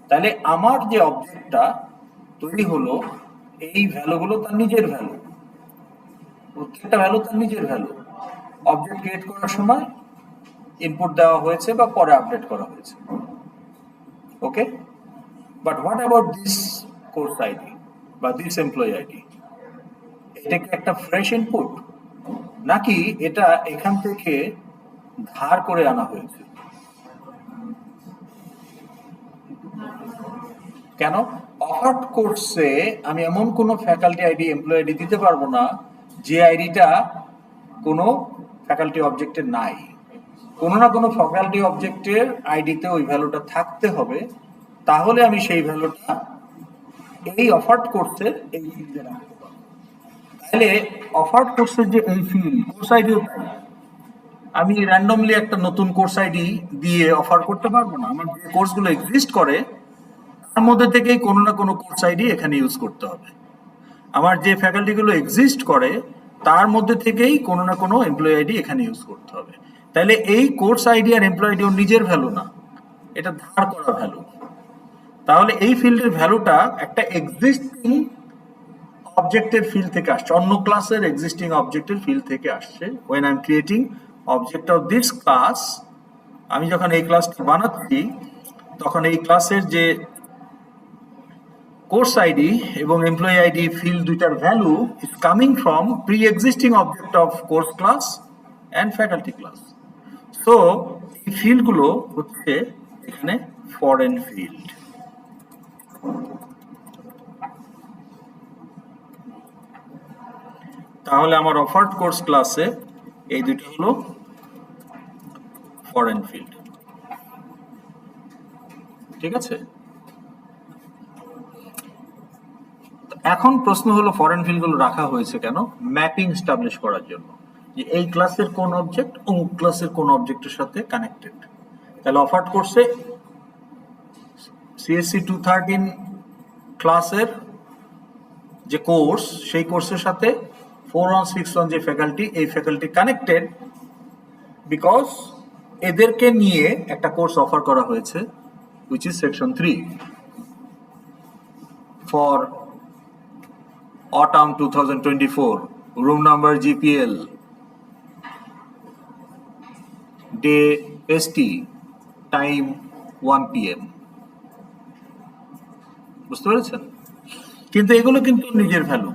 [SPEAKER 1] তাহলে আমার যে অবজেক্টটা তৈরি হলো, এই ভ্যালুগুলো তার নিজের ভ্যালু, প্রত্যেকটা ভ্যালু তার নিজের ভ্যালু। অবজেক্ট ক্রিয়েট করার সময় ইনপুট দেওয়া হয়েছে বা পরে আপডেট করা হয়েছে। Okay, but what about this course ID বা দিস এমপ্লয়ি আইডি? এটা কি একটা ফ্রেশ ইনপুট, নাকি এটা এখান থেকে ধার করে আনা হয়েছে? কেন? অফার্ড কোর্সে আমি এমন কোনো ফ্যাকাল্টি আইডি, এমপ্লয়ি আইডি দিতে পারবো না যে আইডিটা কোনো ফ্যাকাল্টি অবজেক্টে নাই। কোনো না কোনো ফ্যাকাল্টি অবজেক্টের আইডিতে ওই ভ্যালুটা থাকতে হবে, তাহলে আমি সেই ভ্যালুটা এই অফার্ড কোর্সের এই ফিল্ডে রাখতে পারবো। তাহলে অফার্ড কোর্সের যে এই ফিল্ড, কোর্স আইডিও তাই, আমি র্যান্ডমলি একটা নতুন কোর্স আইডি দিয়ে অফার করতে পারবো না। আমার যে কোর্সগুলো এক্সিস্ট করে তার মধ্যে থেকেই কোনো না কোনো কোর্স আইডি এখানে ইউজ করতে হবে। আমার যে ফ্যাকাল্টিগুলো এক্সিস্ট করে তার মধ্যে থেকেই কোনো না কোনো এমপ্লয়ি আইডি এখানে ইউজ করতে হবে। তাহলে এই কোর্স আইডি আর এমপ্লয়ি আইডি ওর নিজের ভ্যালু না, এটা ধার করা ভ্যালু। তাহলে এই ফিল্ডের ভ্যালুটা একটা এক্সিস্টিং অবজেক্টের ফিল্ড থেকে আসছে, অন্য ক্লাসের এক্সিস্টিং অবজেক্টের ফিল্ড থেকে আসছে। when I'm creating object of this class, আমি যখন এই ক্লাসটা বানাচ্ছি তখন এই ক্লাসের যে কোর্স আইডি এবং এমপ্লয়ি আইডি ফিল্ড দুইটার value is coming from pre existing object of course class and faculty class. So এই ফিল্ডগুলো হচ্ছে এখানে ফরেন ফিল্ড। তাহলে আমার অফার্ড কোর্স ক্লাসে এই দুটো হলো ফরেন ফিল্ড, ঠিক আছে? এখন প্রশ্ন হলো ফরেন ফিল্ডগুলো রাখা হয়েছে কেন? ম্যাপিং এস্টাবলিশ করার জন্য, যে এই ক্লাসের কোন অবজেক্ট অমুক ক্লাসের কোন অবজেক্টের সাথে কানেক্টেড। তাহলে অফার্ড কোর্সে CSC 213 ক্লাসের যে কোর্স, সেই কোর্সের সাথে 4161 যে ফ্যাকাল্টি, এই ফ্যাকাল্টি কানেক্টেড বিকজ এদেরকে নিয়ে একটা কোর্স অফার করা হয়েছে which is section 3 for autumn 2024, room number GPL, day ST, time 1 PM। বুঝতে পেরেছেন? কিন্তু এগুলো কিন্তু নিজের ভ্যালু,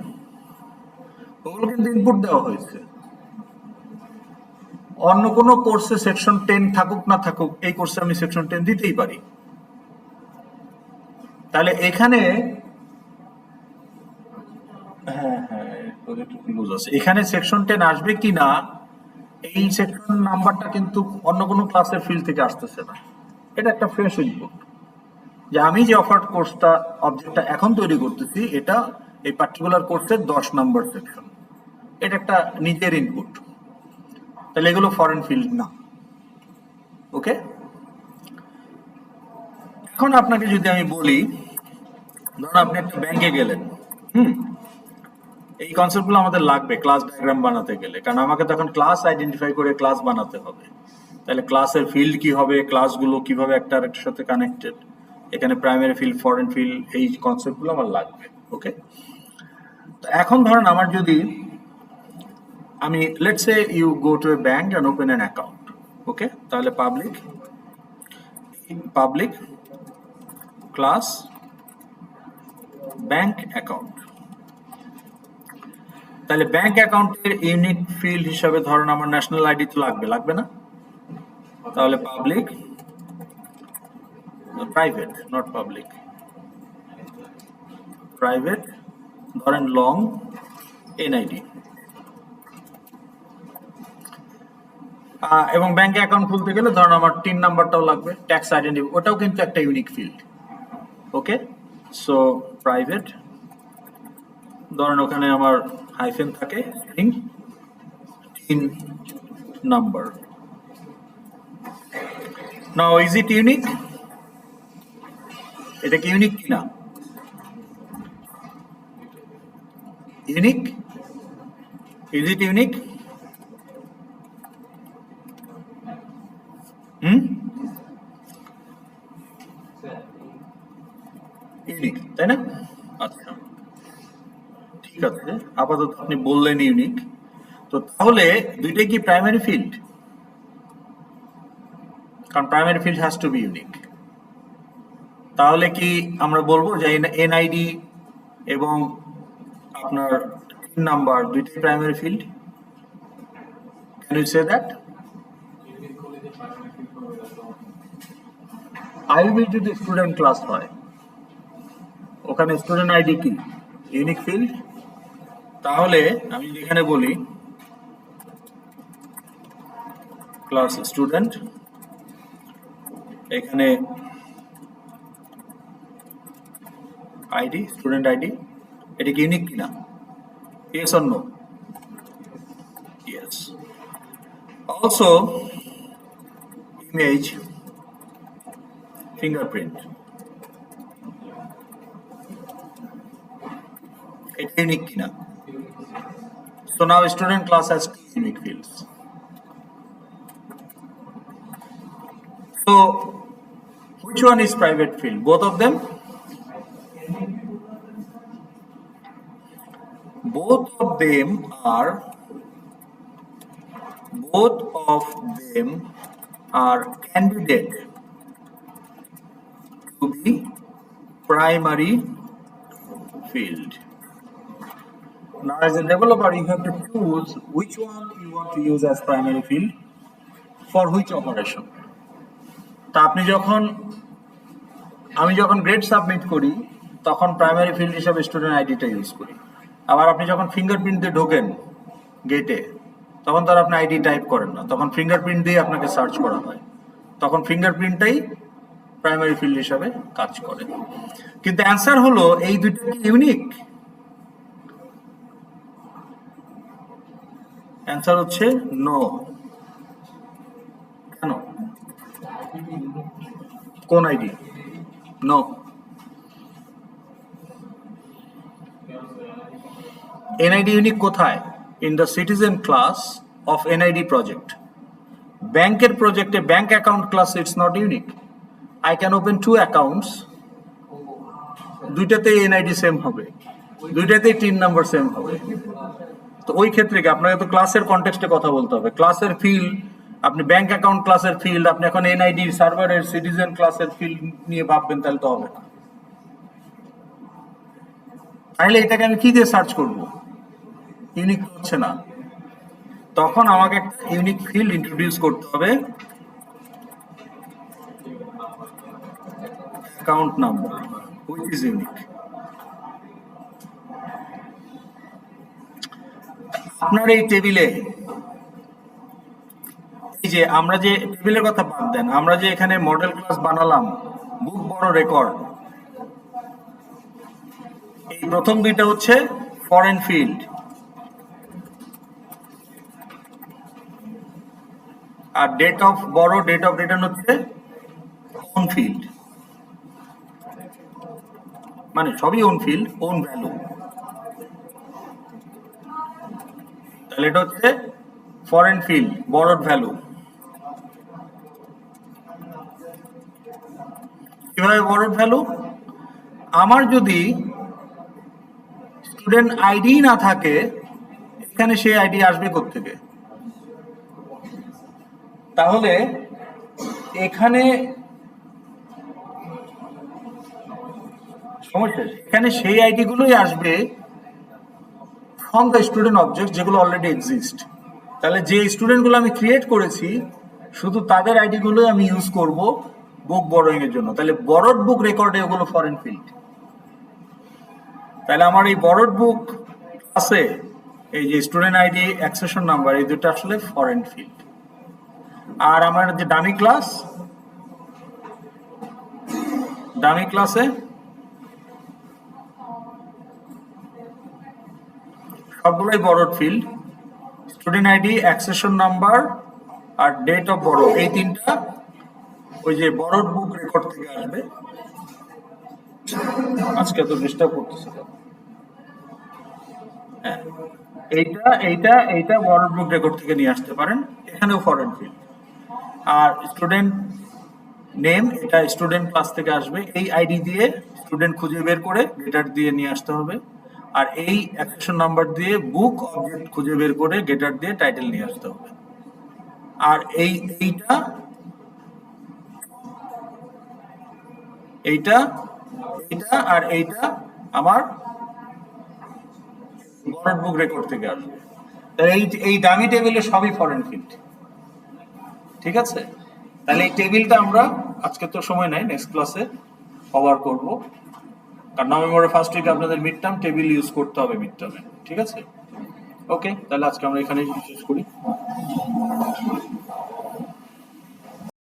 [SPEAKER 1] ওগুলো কিন্তু ইনপুট দেওয়া হয়েছে। অন্য কোনো কোর্সে সেকশন 10 থাকুক না থাকুক, এই কোর্সে আমি সেকশন 10 দিতেই পারি। তাহলে এখানে এখানে সেকশন 10 আসবে কি না, এই সেকশন নাম্বারটা কিন্তু অন্য কোনো ক্লাসের ফিল্ড থেকে আসতেছে না, এটা একটা ফ্রেশ ইনপুট। যে আমি যে অফার্ড কোর্সটা অবজেক্টটা এখন তৈরি করতেছি, এটা এই পার্টিকুলার কোর্সের 10 নম্বর সেকশন, এটা একটা নিজের ইনপুট। তাহলে এগুলো ফরেন ফিল্ড না। ওকে, এখন আপনাকে যদি আমি বলি, ধরুন আপনি একটা ব্যাংকে গেলেন, এই কনসেপ্টগুলো আমাদের লাগবে ক্লাস ডায়াগ্রাম বানাতে গেলে, কারণ আমাকে তখন ক্লাস আইডেন্টিফাই করে ক্লাস বানাতে হবে। তাহলে ক্লাসের ফিল্ড কি হবে, ক্লাসগুলো কিভাবে একটা আরেকটার সাথে কানেক্টেড, এখানে প্রাইমারি ফিল্ড, ফরেন ফিল্ড, এই কনসেপ্টগুলো আমার লাগবে। ওকে, তো এখন ধরেন আমার যদি আমি let's say you go to a bank and open an account. Okay, তাহলে public
[SPEAKER 2] public class bank account. তাহলে ব্যাংক অ্যাকাউন্টের ইউনিক ফিল্ড হিসাবে ধরুন আমার ন্যাশনাল আইডি তো লাগবে না? তাহলে public private, not public, private ধরেন লং এনআইডি। এবং ব্যাংকে অ্যাকাউন্ট খুলতে গেলে ধরুন আমার টিন নাম্বারটাও লাগবে, ট্যাক্স আইডেন্টিটি, ওটাও কিন্তু একটা ইউনিক ফিল্ড। ওকে, সো প্রাইভেট ধরেন ওখানে আমার হাইফেন থাকে, tin number. Now is it unique? এটা কি ইউনিক কিনা? Unique? Is it unique? Unique, তাই না? আচ্ছা, ঠিক আছে, আপাতত আপনি বললেন ইউনিক। তো তাহলে দুইটাই কি প্রাইমারি ফিল্ড? কারণ primary field has to be unique. তাহলে কি আমরা বলবো যে এনআইডি এবং আপনার নাম্বার দুইটাই primary field? Can you say that? আইবি যদি স্টুডেন্ট ক্লাস হয়, ওখানে স্টুডেন্ট আইডি কি ইউনিক ফিল্ড? তাহলে আমি এখানে বলি ক্লাস স্টুডেন্ট, এখানে আইডি স্টুডেন্ট আইডি, এটা কি ইউনিক কিনা? Yes or no? Yes. Also image fingerprint, এটা ইউনিক কিনা? So now student class has two unique fields. So which one is private field? Both of them? Both of them are candidate to be primary field. Now as a developer you have to choose which one you want to use as primary field for which operation. তা আমি যখন grade submit করি তখন primary field হিসাবে student আইডিটা use করি। আবার আপনি যখন ফিঙ্গারপ্রিন্ট দিয়ে ঢোকেন গেটে তখন তো আর আপনি আইডি টাইপ করেন না, তখন ফিঙ্গারপ্রিন্ট দিয়ে আপনাকে সার্চ করা হয়, তখন ফিঙ্গারপ্রিন্টটাই প্রাইমারি ফিল্ড হিসাবে কাজ করে। কিন্তু অ্যান্সার হলো এই দুটো কি ইউনিক? অ্যান্সার হচ্ছে নো। কেন? কোন আইডি? নো। এনআইডি ইউনিক কোথায়? In the citizen class of NID project. ব্যাংকের প্রজেক্টে bank account class it's not unique. I can open 2 accounts, দুইটাতেই এনআইডি সেম হবে, দুইটাতেই টিন নাম্বার সেম হবে। তো ওই ক্ষেত্রে কি আপনাকে তো ক্লাসের কনটেক্সটে কথা বলতে হবে। ক্লাসের ফিল্ড আপনি ব্যাংক অ্যাকাউন্ট ক্লাসের ফিল্ড আপনি এখন এনআইডি সার্ভারের সিটিজেন ক্লাসের ফিল্ড নিয়ে ভাববেন, তাহলে তো হবে না। তাহলে এটাকে আমি কি দিয়ে সার্চ করব? ইউনিক হচ্ছে না। তখন আমাকে একটা ইউনিক ফিল্ড ইন্ট্রোডিউস করতে হবে, account number, which is unique. আপনার এই টেবিলে এই যে আমরা যে টেবিলের কথা বাদ দেন, আমরা যে এখানে মডেল ক্লাস বানালাম বুক বড় রেকর্ড, এই প্রথম দুইটা হচ্ছে ফরেন ফিল্ড, আর ডেট অফ বড় ডেট অফ রিটার্ন হচ্ছে ওন ফিল্ড, মানে সবই ওন ফিল্ড, ওন ভ্যালু। তাহলে এটা হচ্ছে ফরেন ফিল্ড, বড় ভ্যালু। কিভাবে বড় ভ্যালু? আমার যদি স্টুডেন্ট আইডি না থাকে এখানে সেই আইডি আসবে কোত্থেকে? তাহলে এখানে সমস্যা এখানে সেই আইডি গুলোই আসবে ফ্রম দ্য স্টুডেন্ট অবজেক্ট যেগুলো অলরেডি এক্সিস্ট। তাহলে যে স্টুডেন্ট গুলো আমি ক্রিয়েট করেছি শুধু তাদের আইডি গুলোই আমি ইউজ করব বুক বরোয়িং এর জন্য। তাহলে বরোড বুক রেকর্ডে ওগুলো ফরেন ফিল্ড। তাহলে আমার এই বরোড বুক আছে এই যে স্টুডেন্ট আইডি অ্যাক্সেশন নাম্বার এই দুটো আসলে ফরেন ফিল্ড। আর আমার যে ডামি ক্লাসে সবগুলোই borrowed field, student ID accession number আর ডেট অফ বরো এই তিনটা ওই যে বরোড বুক রেকর্ড থেকে আসবে। আজকে তো ডিস্টার্ব করতেছে। হ্যাঁ, এইটা বরোড বুক রেকর্ড থেকে নিয়ে আসতে পারেন, এখানেও ফরেন ফিল্ড। আর স্টুডেন্ট নেম এটা স্টুডেন্ট ক্লাস থেকে আসবে, এই আইডি দিয়ে স্টুডেন্ট খুঁজে বের করে গেটার দিয়ে নিয়ে আসতে হবে। আর এই অ্যাক্সেশন নাম্বার দিয়ে বুক অবজেক্ট খুঁজে বের করে গেটার দিয়ে টাইটেল নিয়ে আসতে হবে। আর এইটা এইটা আর এইটা আমার বরোড বুক রেকর্ড থেকে আসবে। এই ডামি টেবিলে সবই ফরেন ফিল্ড। ঠিক আছে, তাহলে এই টেবিলটা আমরা আজকে তো সময় নাই, নেক্সট ক্লাসে কভার করব। কারণ নভেম্বরের ফার্স্ট উইকে আপনাদের মিড টার্ম, টেবিল ইউজ করতে হবে মিড টার্মে। ঠিক আছে, ওকে, তাহলে আজকে আমরা এখানেই শেষ করি।